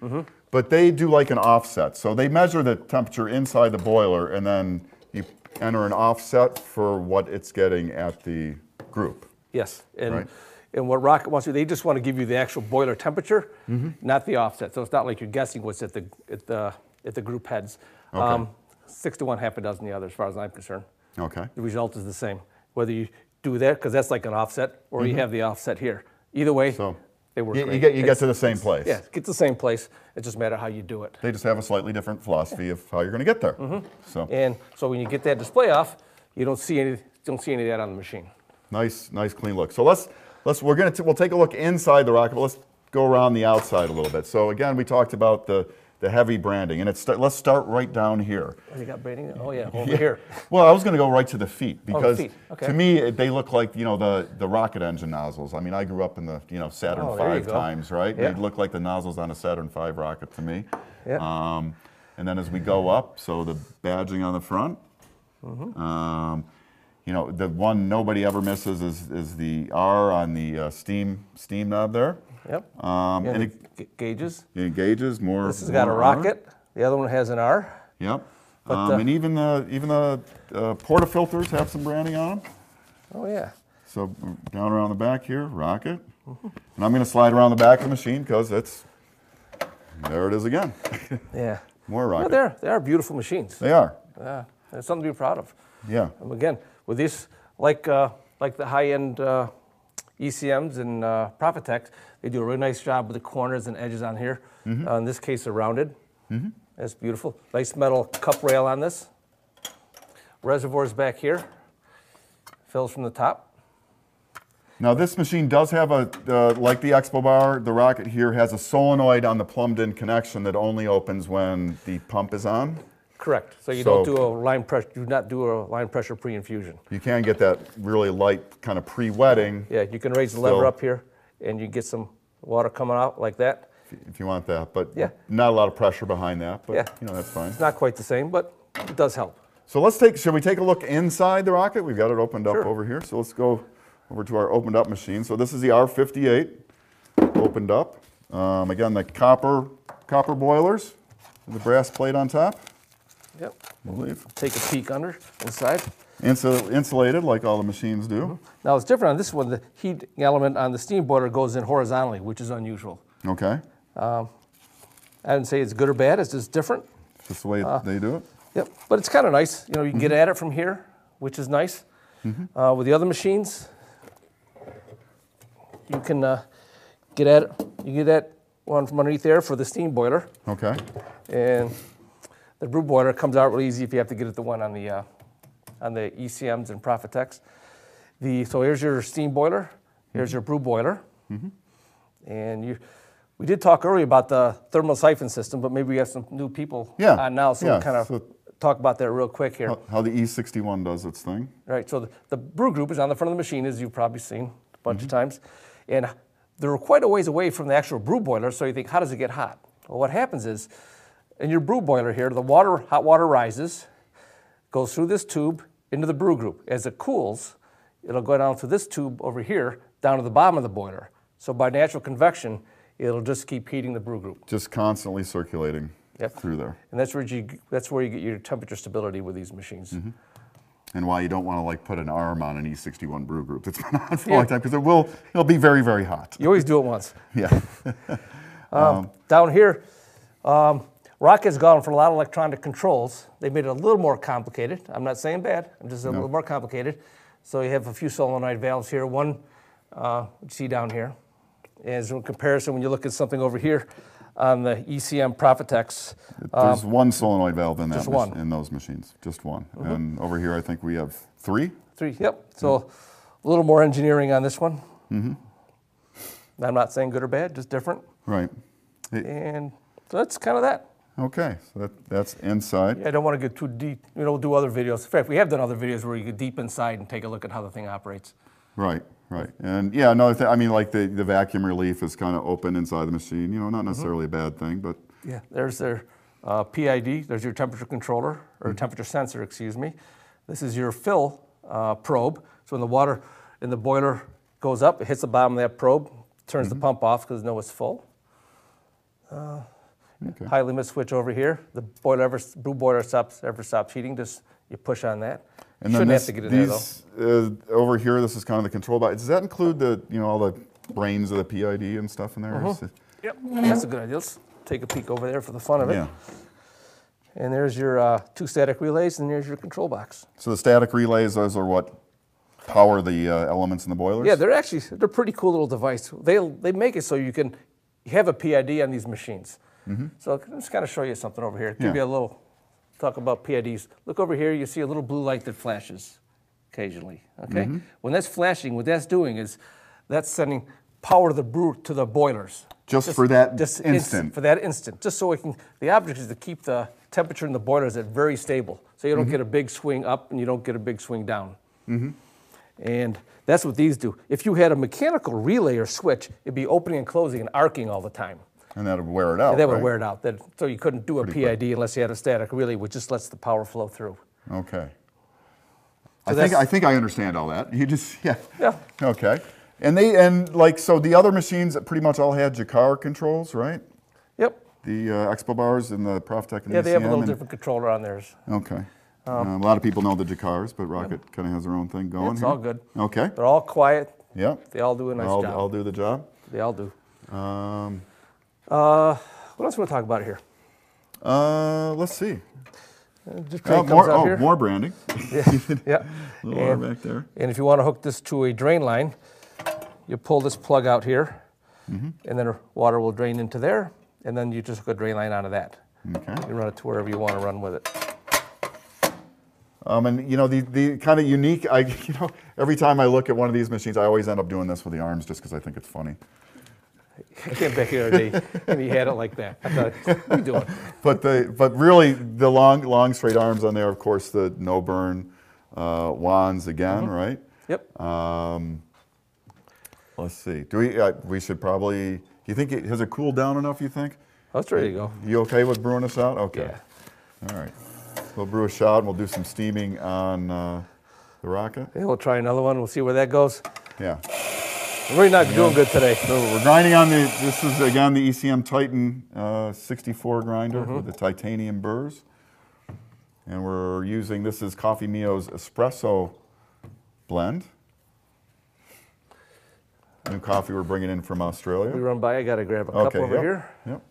but they do like an offset. So they measure the temperature inside the boiler, and then you enter an offset for what it's getting at the group. Yes, and right. And what Rocket wants to do, they just want to give you the actual boiler temperature, not the offset. So it's not like you're guessing what's at the group heads. Okay. 6 to 1, half a dozen the other, as far as I'm concerned. Okay. The result is the same. Whether you do that, because that's like an offset, or you have the offset here. Either way, they work great. You get to the same place. Yeah, get to the same place. It just matters how you do it. They just have a slightly different philosophy of how you're going to get there. And so when you get that display off, you don't see any of that on the machine. Nice clean look. So we'll take a look inside the Rocket, but let's go around the outside a little bit. So again, we talked about the heavy branding, and let's start right down here. Oh, you got branding? Oh yeah, over here. Well, I was going to go right to the feet because Okay. to me they look like the rocket engine nozzles. I mean, I grew up in the Saturn V times, right? Yeah. They look like the nozzles on a Saturn V rocket to me. Yeah. And then as we go up, so the badging on the front. The one nobody ever misses is the R on the steam knob there. Yep. And gauges. Gauges more. This has got a rocket. The other one has an R. Yep. And even the portafilters have some branding on them. Oh yeah. So down around the back here, rocket. And I'm going to slide around the back of the machine because there it is again. Yeah. More rocket. No, they are beautiful machines. They are. Yeah. It's something to be proud of. Yeah. Again, with these, like the high-end ECMs and Profitec, they do a really nice job with the corners and edges on here. In this case, they're rounded. That's beautiful. Nice metal cup rail on this. Reservoirs back here. Fills from the top. Now this machine does have like the Expo Bar, the Rocket here has a solenoid on the plumbed-in connection that only opens when the pump is on. Correct. So you don't do a line pressure. Do not do a line pressure pre-infusion. You can get that really light kind of pre-wetting. Yeah, you can raise the lever up here, and you get some water coming out like that. If you want that, but not a lot of pressure behind that. But that's fine. It's not quite the same, but it does help. So should we take a look inside the Rocket? We've got it opened up over here. So let's go over to our opened up machine. So this is the R58 opened up. Again, the copper boilers, the brass plate on top. Yep. I believe. Take a peek inside. Insulated like all the machines do. Now it's different on this one. The heat element on the steam boiler goes in horizontally, which is unusual. Okay. I didn't say it's good or bad. It's just different. Just the way they do it. Yep. But it's kind of nice. You can get at it from here, which is nice. With the other machines, you can get at it. You get at one from underneath there for the steam boiler. Okay. And the brew boiler comes out real easy if you have to get at the one on the ECMs and Profitecs. So here's your steam boiler. Here's your brew boiler. And we did talk earlier about the thermal siphon system, but maybe we have some new people on now, so we'll kind of talk about that real quick here. How the E61 does its thing. Right, so the brew group is on the front of the machine, as you've probably seen a bunch of times. And they're quite a ways away from the actual brew boiler, so you think, how does it get hot? Well, what happens is, in your brew boiler here, the hot water rises, goes through this tube into the brew group. As it cools, it'll go down through this tube over here, down to the bottom of the boiler. So by natural convection, it'll just keep heating the brew group. Just constantly circulating through there. And that's where you get your temperature stability with these machines. And why you don't want to like put an arm on an E61 brew group that's been on for a long time, because it'll be very, very hot. You always do it once. Yeah. Down here, Rocket's gone for a lot of electronic controls. They made it a little more complicated. I'm not saying bad, I'm just a little more complicated. So you have a few solenoid valves here. One, you see down here. As in comparison, when you look at something over here on the ECM Profitec's. There's one solenoid valve in just one. in those machines, just one. And over here, I think we have three. Yep. So a little more engineering on this one. I'm not saying good or bad, just different. Right. And so that's kind of that. Okay, so that's inside. Yeah, I don't want to get too deep. We'll do other videos. In fact, we have done other videos where you get deep inside and take a look at how the thing operates. Right. And yeah, another thing, I mean, like the vacuum relief is kind of open inside the machine, not necessarily a bad thing, but. Yeah, there's their PID, there's your temperature controller, or temperature sensor, excuse me. This is your fill probe. So when the water in the boiler goes up, it hits the bottom of that probe, turns the pump off because it's full. High limit switch over here. The brew boiler stops heating, just you push on that. And you then shouldn't have to get in there though. Over here, this is kind of the control box. Does that include the, all the brains of the PID and stuff in there? Yep, that's a good idea. Let's take a peek over there for the fun of it. Yeah. And there's your two static relays, and there's your control box. So the static relays, those are what power the elements in the boilers? Yeah, they're a pretty cool little device. They make it so you have a PID on these machines. So I'll just kind of show you something over here. Give you a little talk about PIDs. Look over here, you see a little blue light that flashes occasionally, okay? When that's flashing, what that's doing is that's sending power to the boilers. Just for that instant? For that instant, just so the object is to keep the temperature in the boilers at very stable, so you don't get a big swing up and you don't get a big swing down. And that's what these do. If you had a mechanical relay or switch, it'd be opening and closing and arcing all the time. And that would wear it out, that would wear it out. So you couldn't do a PID unless you had a static relay, which just lets the power flow through. Okay. So I think I understand all that. You just, yeah. Okay. So the other machines pretty much all had Jacquard controls, right? Yep. The Expo Bars and the Profitec and the ECM. Yeah, they have a little and different controller on theirs. Okay. A lot of people know the Jacquards, but Rocket kind of has their own thing going. It's all good. Okay. They're all quiet. Yep. They all do a nice job. All do the job. They all do. What else do we want to talk about here? Let's see. More branding. Yeah. A little more back there. And if you want to hook this to a drain line, you pull this plug out here, and then water will drain into there, and then you just hook a drain line onto that. Okay. You run it to wherever you want to run with it. And the kind of unique, every time I look at one of these machines, I always end up doing this with the arms just because I think it's funny. I came back here the other day and he had it like that. I thought, what are you doing? But really, the long straight arms on there, of course, the no burn wands again, right? Yep. Let's see. We should probably. Do you think has it cooled down enough? You think? Oh, it's ready to go. You okay with brewing us out? Okay. Yeah. All right. We'll brew us out and we'll do some steaming on the Rocket. Yeah, we'll try another one. We'll see where that goes. Yeah. We're really not doing good today. So we're grinding on this is again the ECM Titan 64 grinder with the titanium burrs. And we're using, this is Coffee Mio's espresso blend. New coffee we're bringing in from Australia. We run by, I gotta grab a cup over here. Yep.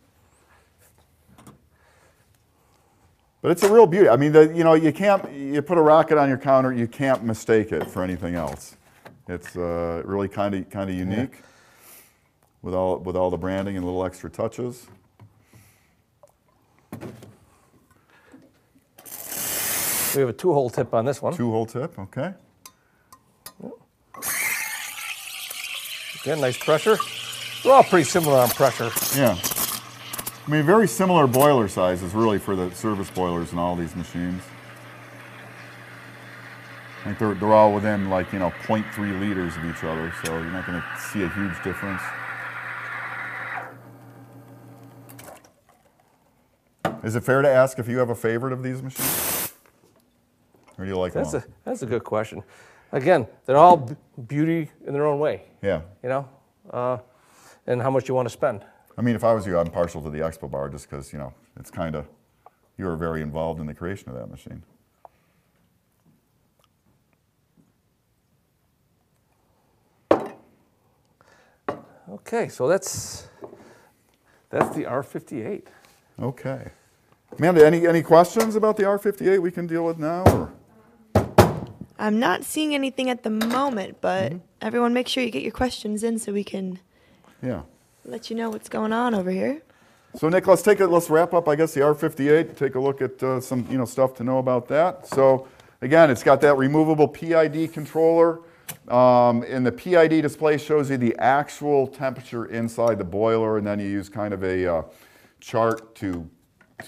But it's a real beauty. I mean, you put a Rocket on your counter, you can't mistake it for anything else. It's really kind of unique with all the branding and little extra touches. We have a 2-hole tip on this one. 2-hole tip, okay. Again, nice pressure. They're all pretty similar on pressure. Yeah. I mean, very similar boiler sizes, really, for the service boilers in all these machines. I think they're all within, like, 0.3 liters of each other, so you're not going to see a huge difference. Is it fair to ask if you have a favorite of these machines? Or do you like them all? That's a good question. Again, they're all beauty in their own way. Yeah. And how much you want to spend. I mean, if I was you, I'm partial to the Expo Bar just because, it's kind of, you were very involved in the creation of that machine. Okay, so that's the R58. Okay. Amanda, any questions about the R58 we can deal with now? Or? I'm not seeing anything at the moment, but everyone make sure you get your questions in so we can let you know what's going on over here. So Nick, let's wrap up, I guess, the R58, take a look at some stuff to know about that. So again, it's got that removable PID controller. And the PID display shows you the actual temperature inside the boiler, and then you use kind of a chart to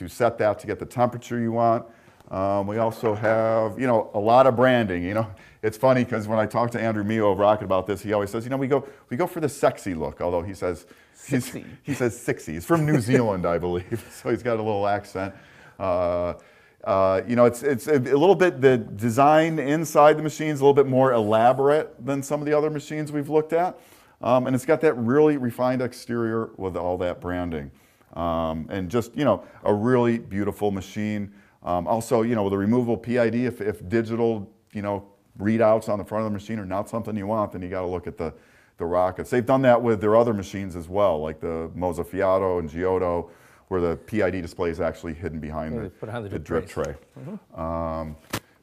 set that to get the temperature you want. We also have, a lot of branding. It's funny because when I talk to Andrew Mio of Rocket about this, he always says, we go for the sexy look, although he says he says 60. He's from New Zealand, I believe, so he's got a little accent. It's a little bit, the design inside the machine is a little bit more elaborate than some of the other machines we've looked at. And it's got that really refined exterior with all that branding. And just, a really beautiful machine. Also, with a removable PID, if digital, readouts on the front of the machine are not something you want, then you got to look at the rockets. They've done that with their other machines as well, like the Mozzafiato and Giotto, where the PID display is actually hidden behind the drip tray.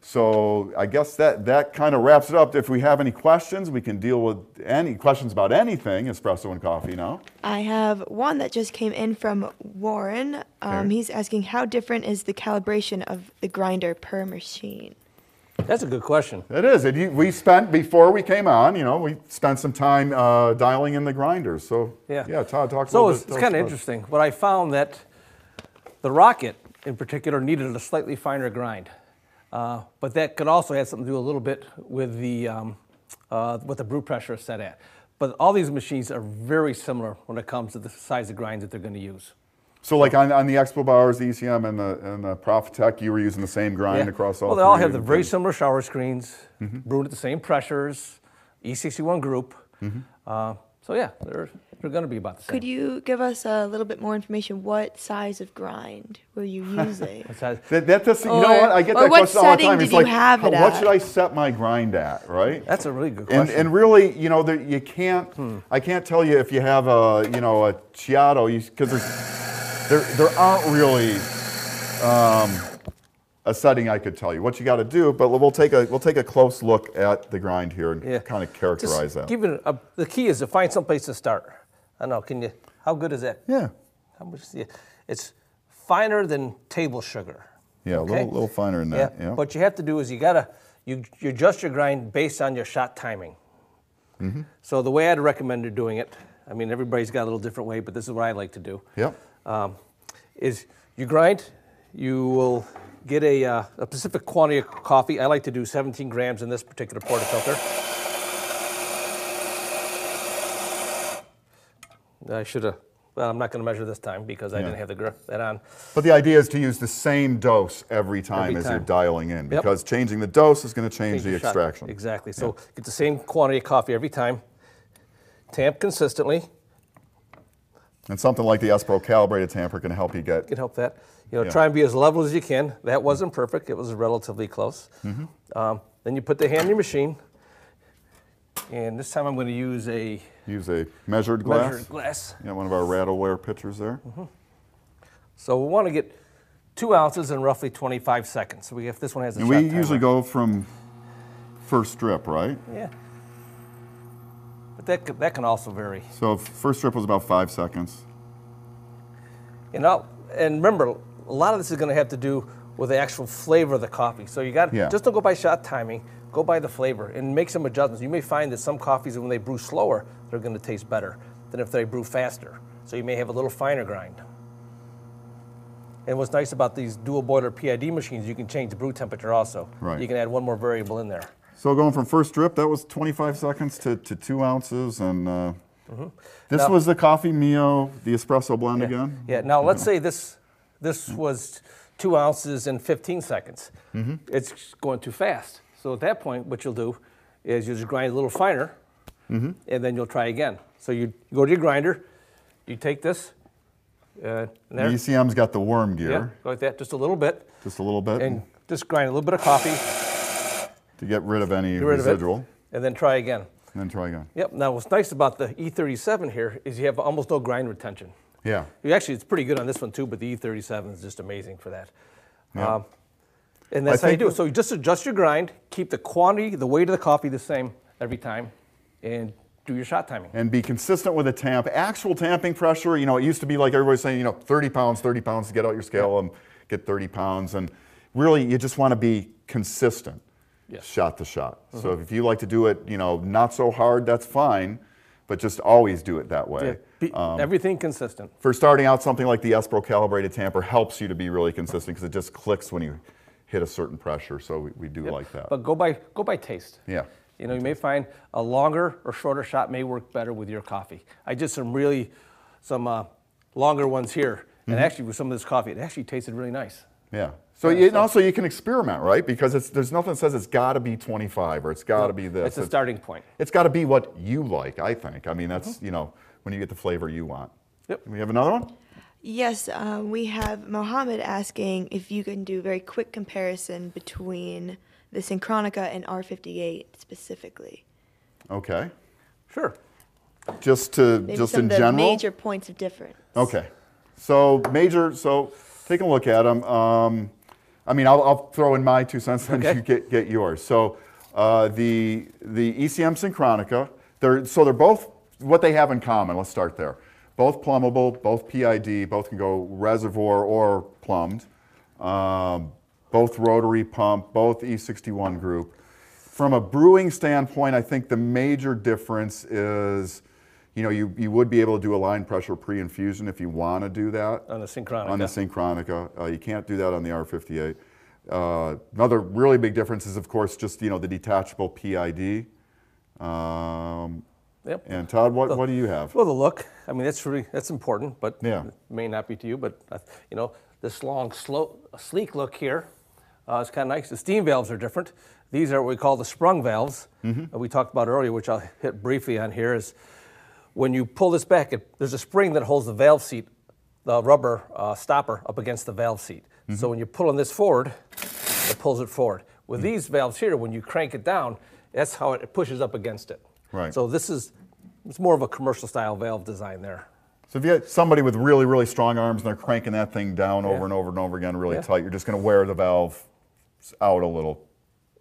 So I guess that kind of wraps it up. If we have any questions, we can deal with any questions about anything espresso and coffee now. I have one that just came in from Warren. He's asking, how different is the calibration of the grinder per machine? That's a good question. It is. We spent, before we came on, we spent some time dialing in the grinders. So, Todd, talk a little bit. So it's kind of interesting. What I found that the Rocket, in particular, needed a slightly finer grind. But that could also have something to do a little bit with what the brew pressure is set at. But all these machines are very similar when it comes to the size of grinds that they're going to use. So like on the Expo Bars, the ECM and the Profitec, you were using the same grind across all three? Well, they all have the very similar shower screens, brewed at the same pressures, E61 group. So yeah, they're going to be about the same. Could you give us a little bit more information? What size of grind were you using? You know what? I get that question all the time. It's like, what should I set my grind at, right? That's a really good question. And really, you can't. I can't tell you if you have a Chiato, because there aren't really a setting I could tell you what you got to do, but we'll take a close look at the grind here and kind of characterize that. The key is to find some place to start. I don't know. How good is that? Yeah. How much? It's finer than table sugar. Yeah, okay? a little finer than that. Yeah. What you have to do is you adjust your grind based on your shot timing. So the way I'd recommend doing it, I mean, everybody's got a little different way, but this is what I like to do. Yep. Is you grind, you will get a specific quantity of coffee. I like to do 17 grams in this particular portafilter. I should have, well, I'm not going to measure this time because I didn't have that on. But the idea is to use the same dose every time as you're dialing in, because changing the dose is going to change the extraction. Exactly. So get the same quantity of coffee every time. Tamp consistently. And something like the Espro calibrated tamper can help you get. Can help that. Try and be as level as you can. That wasn't perfect. It was relatively close. Then you put the hand in your machine. And this time I'm going to use a measured glass. Yeah, one of our Rattleware pitchers there. So we want to get 2 ounces in roughly 25 seconds. So this one has a shot timer. And we usually go from first drip, right? Yeah. But that can also vary. So first drip was about 5 seconds. And remember, a lot of this is going to have to do with the actual flavor of the coffee. So you got just don't go by shot timing. Go by the flavor and make some adjustments. You may find that some coffees, when they brew slower, they're going to taste better than if they brew faster. So you may have a little finer grind. And what's nice about these dual boiler PID machines, you can change the brew temperature also. Right. You can add one more variable in there. So going from first drip, that was 25 seconds to 2 ounces, and this Now- was the Coffee Mio, the espresso blend again? Yeah, now let's say this was 2 ounces in 15 seconds. It's going too fast. So at that point, what you'll do is you'll just grind a little finer, and then you'll try again. So you go to your grinder, you take this, and The there, ECM's got the worm gear, yeah, go like that, just a little bit, just a little bit, and just grind a little bit of coffee, to get rid of any get rid residual, of it, and then try again. and then try again. Yep, now what's nice about the E37 here is you have almost no grind retention. Yeah. Actually, it's pretty good on this one too, but the E37 is just amazing for that. Yeah. And that's I how you think- do it. So you just adjust your grind, keep the quantity, the weight of the coffee the same every time, and do your shot timing. And be consistent with the tamp. Actual tamping pressure, it used to be like everybody's saying, 30 pounds to get out your scale and get 30 pounds. And really, you just want to be consistent, Yes. shot to shot. So if you like to do it, not so hard, that's fine, but just always do it that way. Everything consistent. For starting out, something like the Espro calibrated tamper helps you to be really consistent because it just clicks when you hit a certain pressure. So we do like that. But go by taste. Yeah. You may find a longer or shorter shot may work better with your coffee. I did some longer ones here, and actually with some of this coffee, it actually tasted really nice. Yeah. So also you can experiment, right? Because there's nothing that says it's got to be 25 or it's got to be this. It's a starting point. It's got to be what you like, I think. I mean, that's, when you get the flavor you want. Yep. We have another one? Yes, we have Mohammed asking if you can do a very quick comparison between the Synchronika and R58 specifically. Okay. Sure. Just Maybe just some in of the general? major points of difference. Okay. So take a look at them. I'll throw in my 2 cents and Okay. you get yours. So the ECM Synchronika, they're both, what they have in common, let's start there. Both plumbable, both PID, both can go reservoir or plumbed. Both rotary pump, both E61 group. From a brewing standpoint, I think the major difference is, you would be able to do a line pressure pre-infusion if you want to do that. On the Synchronika. On the Synchronika. You can't do that on the R58. Another really big difference is, of course, just, the detachable PID. Yep. And Todd, what do you have? Well, the look. That's important, but Yeah. it may not be to you. But this long, sleek look here is kind of nice. The steam valves are different. These are what we call the sprung valves. We talked about earlier, which I'll hit briefly on here. Is when you pull this back, there's a spring that holds the valve seat, the rubber stopper, up against the valve seat. So when you're pulling this forward, it pulls it forward. With these valves here, when you crank it down, that's how it pushes up against it. Right. So it's more of a commercial style valve design there. So if you had somebody with really, really strong arms and they're cranking that thing down over and over and over again really tight, you're just going to wear the valve out a little.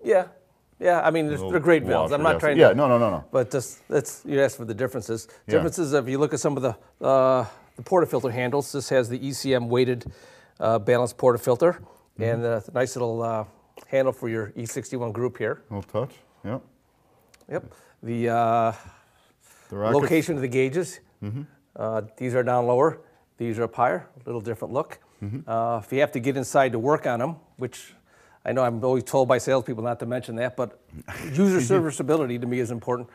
Yeah. They're great valves. I'm not trying to. Yeah, no. But you asked for the differences. Differences, if you look at some of the portafilter handles, this has the ECM weighted balanced portafilter and a nice little handle for your E61 group here. A little touch, yep. Yep. The location of the gauges, these are down lower, these are up higher, a little different look. If you have to get inside to work on them, which I know I'm always told by salespeople not to mention that, but user serviceability to me is important.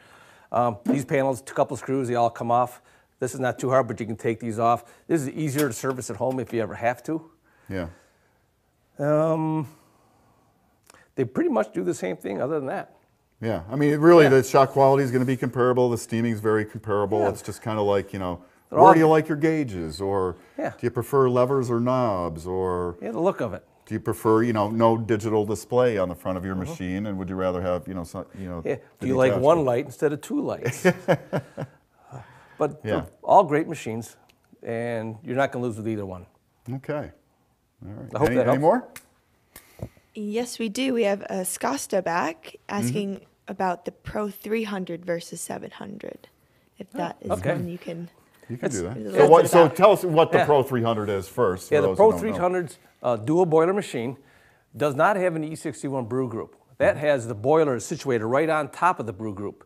These panels, a couple screws, they all come off. This is not too hard, but you can take these off. This is easier to service at home if you ever have to. Yeah. They pretty much do the same thing other than that. Yeah, the shot quality is going to be comparable. The steaming is very comparable. Yeah. It's just kind of like, where all- do you like your gauges? Or Yeah. do you prefer levers or knobs? Or Yeah, the look of it. do you prefer, no digital display on the front of your machine? And would you rather have, Yeah. the Do you like one detachable? light instead of two lights? But Yeah. they're all great machines, and you're not going to lose with either one. Okay. All right. I hope that Any helps. more? Yes, we do. We have Skasta back asking about the Pro 300 versus 700. If that is okay. one you can. You can do There's a that. little bit So about- tell us what the Yeah. Pro 300 is first. for Yeah, the those Pro who don't know. 300's dual boiler machine does not have an E61 brew group. That has the boiler situated right on top of the brew group.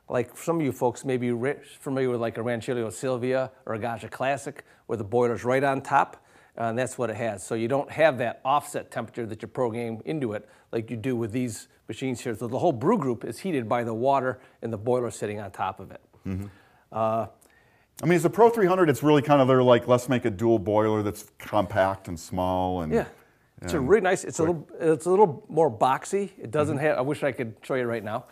Like some of you folks may be familiar with like a Ranchillo Silvia or a Gaggia Classic, where the boiler's right on top, and that's what it has. So you don't have that offset temperature that you program into it like you do with these machines here. So the whole brew group is heated by the water and the boiler sitting on top of it. I mean, as a Pro 300, it's really kind of they're like, let's make a dual boiler that's compact and small. And, yeah. It's a really nice, it's a little more boxy. It doesn't have, I wish I could show you right now.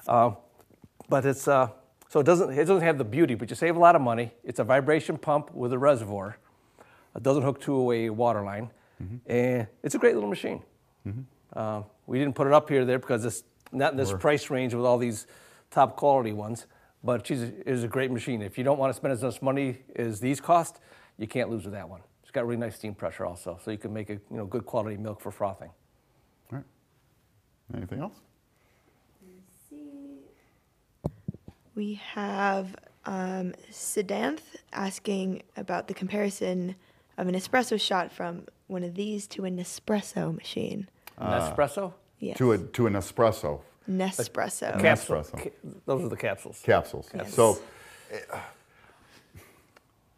But it's, so it doesn't have the beauty, but you save a lot of money. It's a vibration pump with a reservoir. It doesn't hook to a water line. And it's a great little machine. We didn't put it up here there because it's not in this price range with all these top quality ones, but it is a great machine. If you don't want to spend as much money as these cost, you can't lose with that one. It's got really nice steam pressure also, so you can make a good quality milk for frothing. All right. Anything else? We have Siddhanth asking about the comparison of an espresso shot from one of these to an Nespresso machine. Nespresso? Yes. To an espresso. Nespresso. Nespresso. Those are the capsules. Capsules. Yes. So,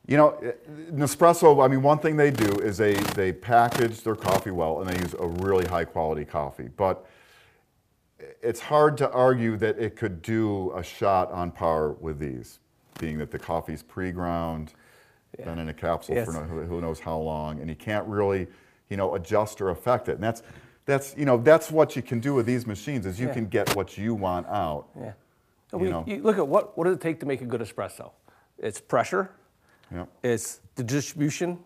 Nespresso, I mean, one thing they do is they package their coffee well, and they use a really high quality coffee. But it's hard to argue that it could do a shot on par with these, being that the coffee's pre-ground, been in a capsule for who knows how long, and you can't really, adjust or affect it. And that's what you can do with these machines, is you can get what you want out. Yeah. You look at what does it take to make a good espresso? It's pressure. Yep. It's the distribution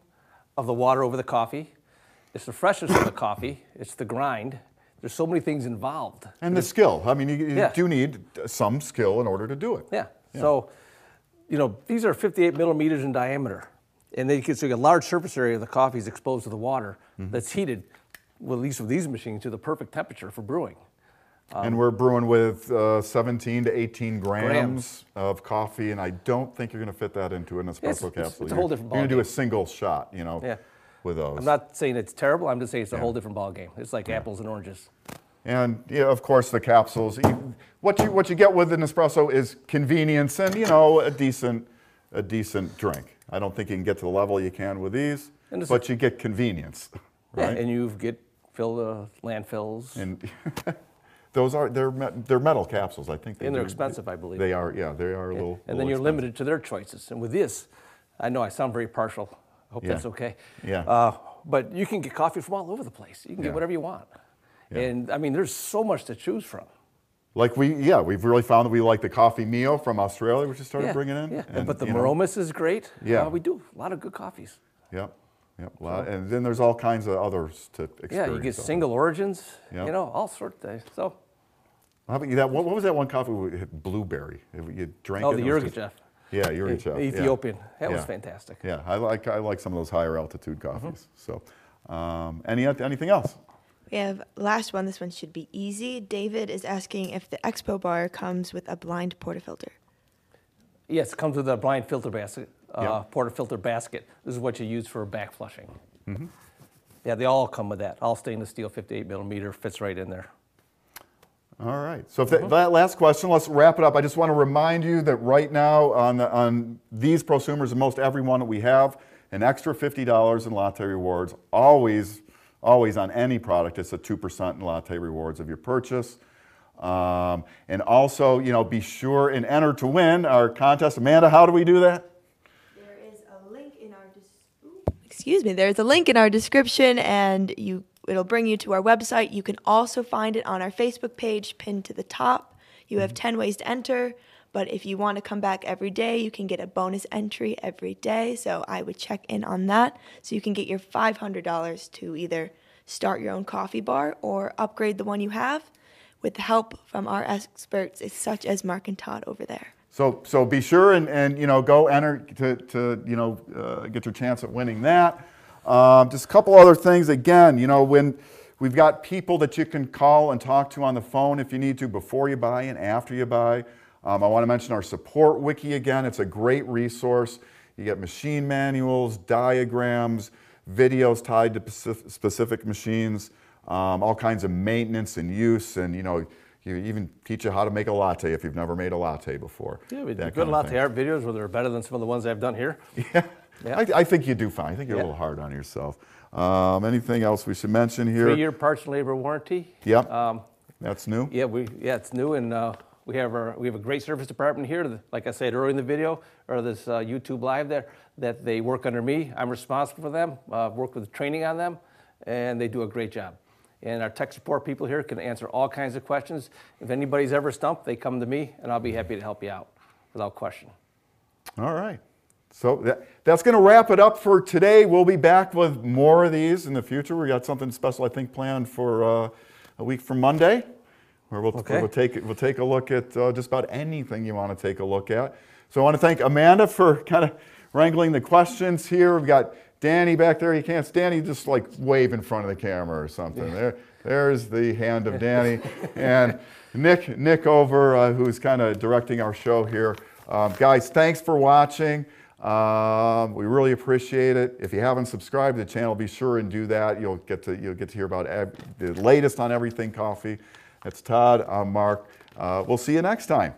of the water over the coffee. It's the freshness of the coffee. It's the grind. There's so many things involved. And the skill. I mean, you do need some skill in order to do it. Yeah. So, these are 58 millimeters in diameter. And they can see a large surface area of the coffee is exposed to the water that's heated, well, at least with these machines, to the perfect temperature for brewing. And we're brewing with 17 to 18 grams of coffee, and I don't think you're going to fit that into an espresso capsule. It's a whole different ballgame. You're going to do a single shot, with those. I'm not saying it's terrible. I'm just saying it's a whole different ballgame. It's like apples and oranges. And of course, the capsules. What you get with an espresso is convenience and a decent drink. I don't think you can get to the level you can with these, but you get convenience. Right? Yeah, and you fill the landfills. And they're metal capsules, I think. And they're expensive, I believe. They are, yeah, they are a little. And then you're expensive. limited to their choices. And with this, I know I sound very partial. I hope that's okay. Yeah. But you can get coffee from all over the place. You can get whatever you want. Yeah. And I mean, there's so much to choose from. Like we've really found that we like the coffee Mio from Australia, which we started bringing in. Yeah. And, but the Maromas is great. Yeah. We do a lot of good coffees. Yep. And then there's all kinds of others to experience. Yeah, you get single origins, Yep. all sorts of things. So. How about you? What was that one coffee with blueberry? You drank it? Oh, the Yirgacheffe. Yeah, Yirgacheffe. Ethiopian. That was fantastic. Yeah, I like some of those higher altitude coffees. So, anything else? We have last one. This one should be easy. David is asking if the Expo Bar comes with a blind portafilter. Yes, it comes with a blind filter basket, portafilter basket. This is what you use for back flushing. Yeah, they all come with that. All stainless steel, 58 millimeter, fits right in there. All right. So that last question, let's wrap it up. I just want to remind you that right now on these prosumers and most every one that we have, an extra $50 in latte rewards, always on any product. It's a 2% in latte rewards of your purchase. And also, be sure and enter to win our contest. Amanda, how do we do that? There is a link in There's a link in our description, and it'll bring you to our website. You can also find it on our Facebook page pinned to the top. You have 10 ways to enter, but if you want to come back every day, you can get a bonus entry every day. So I would check in on that so you can get your $500 to either start your own coffee bar or upgrade the one you have with the help from our experts such as Mark and Todd over there. So be sure and go enter to get your chance at winning that. Just a couple other things. Again, when we've got people that you can call and talk to on the phone if you need to before you buy and after you buy. I want to mention our support wiki again. It's a great resource. You get machine manuals, diagrams, videos tied to specific machines, all kinds of maintenance and use, and you even teach you how to make a latte if you've never made a latte before. Yeah, we do good latte art videos where they're better than some of the ones I've done here. Yeah. Yeah. I think you do fine. I think you're a Yeah. little hard on yourself. Anything else we should mention here? 3-year parts and labor warranty. Yep. That's new. Yeah, it's new, and we have a great service department here. Like I said earlier in the video, or this YouTube live there, that they work under me. I'm responsible for them. Work with training on them, and they do a great job. And our tech support people here can answer all kinds of questions. If anybody's ever stumped, they come to me, and I'll be happy to help you out without question. All right. So that's going to wrap it up for today. We'll be back with more of these in the future. We got something special, I think, planned for a week from Monday, where we'll take a look at just about anything you want to take a look at. So I want to thank Amanda for kind of wrangling the questions here. We've got Danny back there. You can't. Danny just like wave in front of the camera or something. There's the hand of Danny, and Nick over, who's kind of directing our show here. Guys, thanks for watching. We really appreciate it. If you haven't subscribed to the channel, be sure and do that. You'll get to hear about the latest on everything coffee. That's Todd. I'm Mark. We'll see you next time.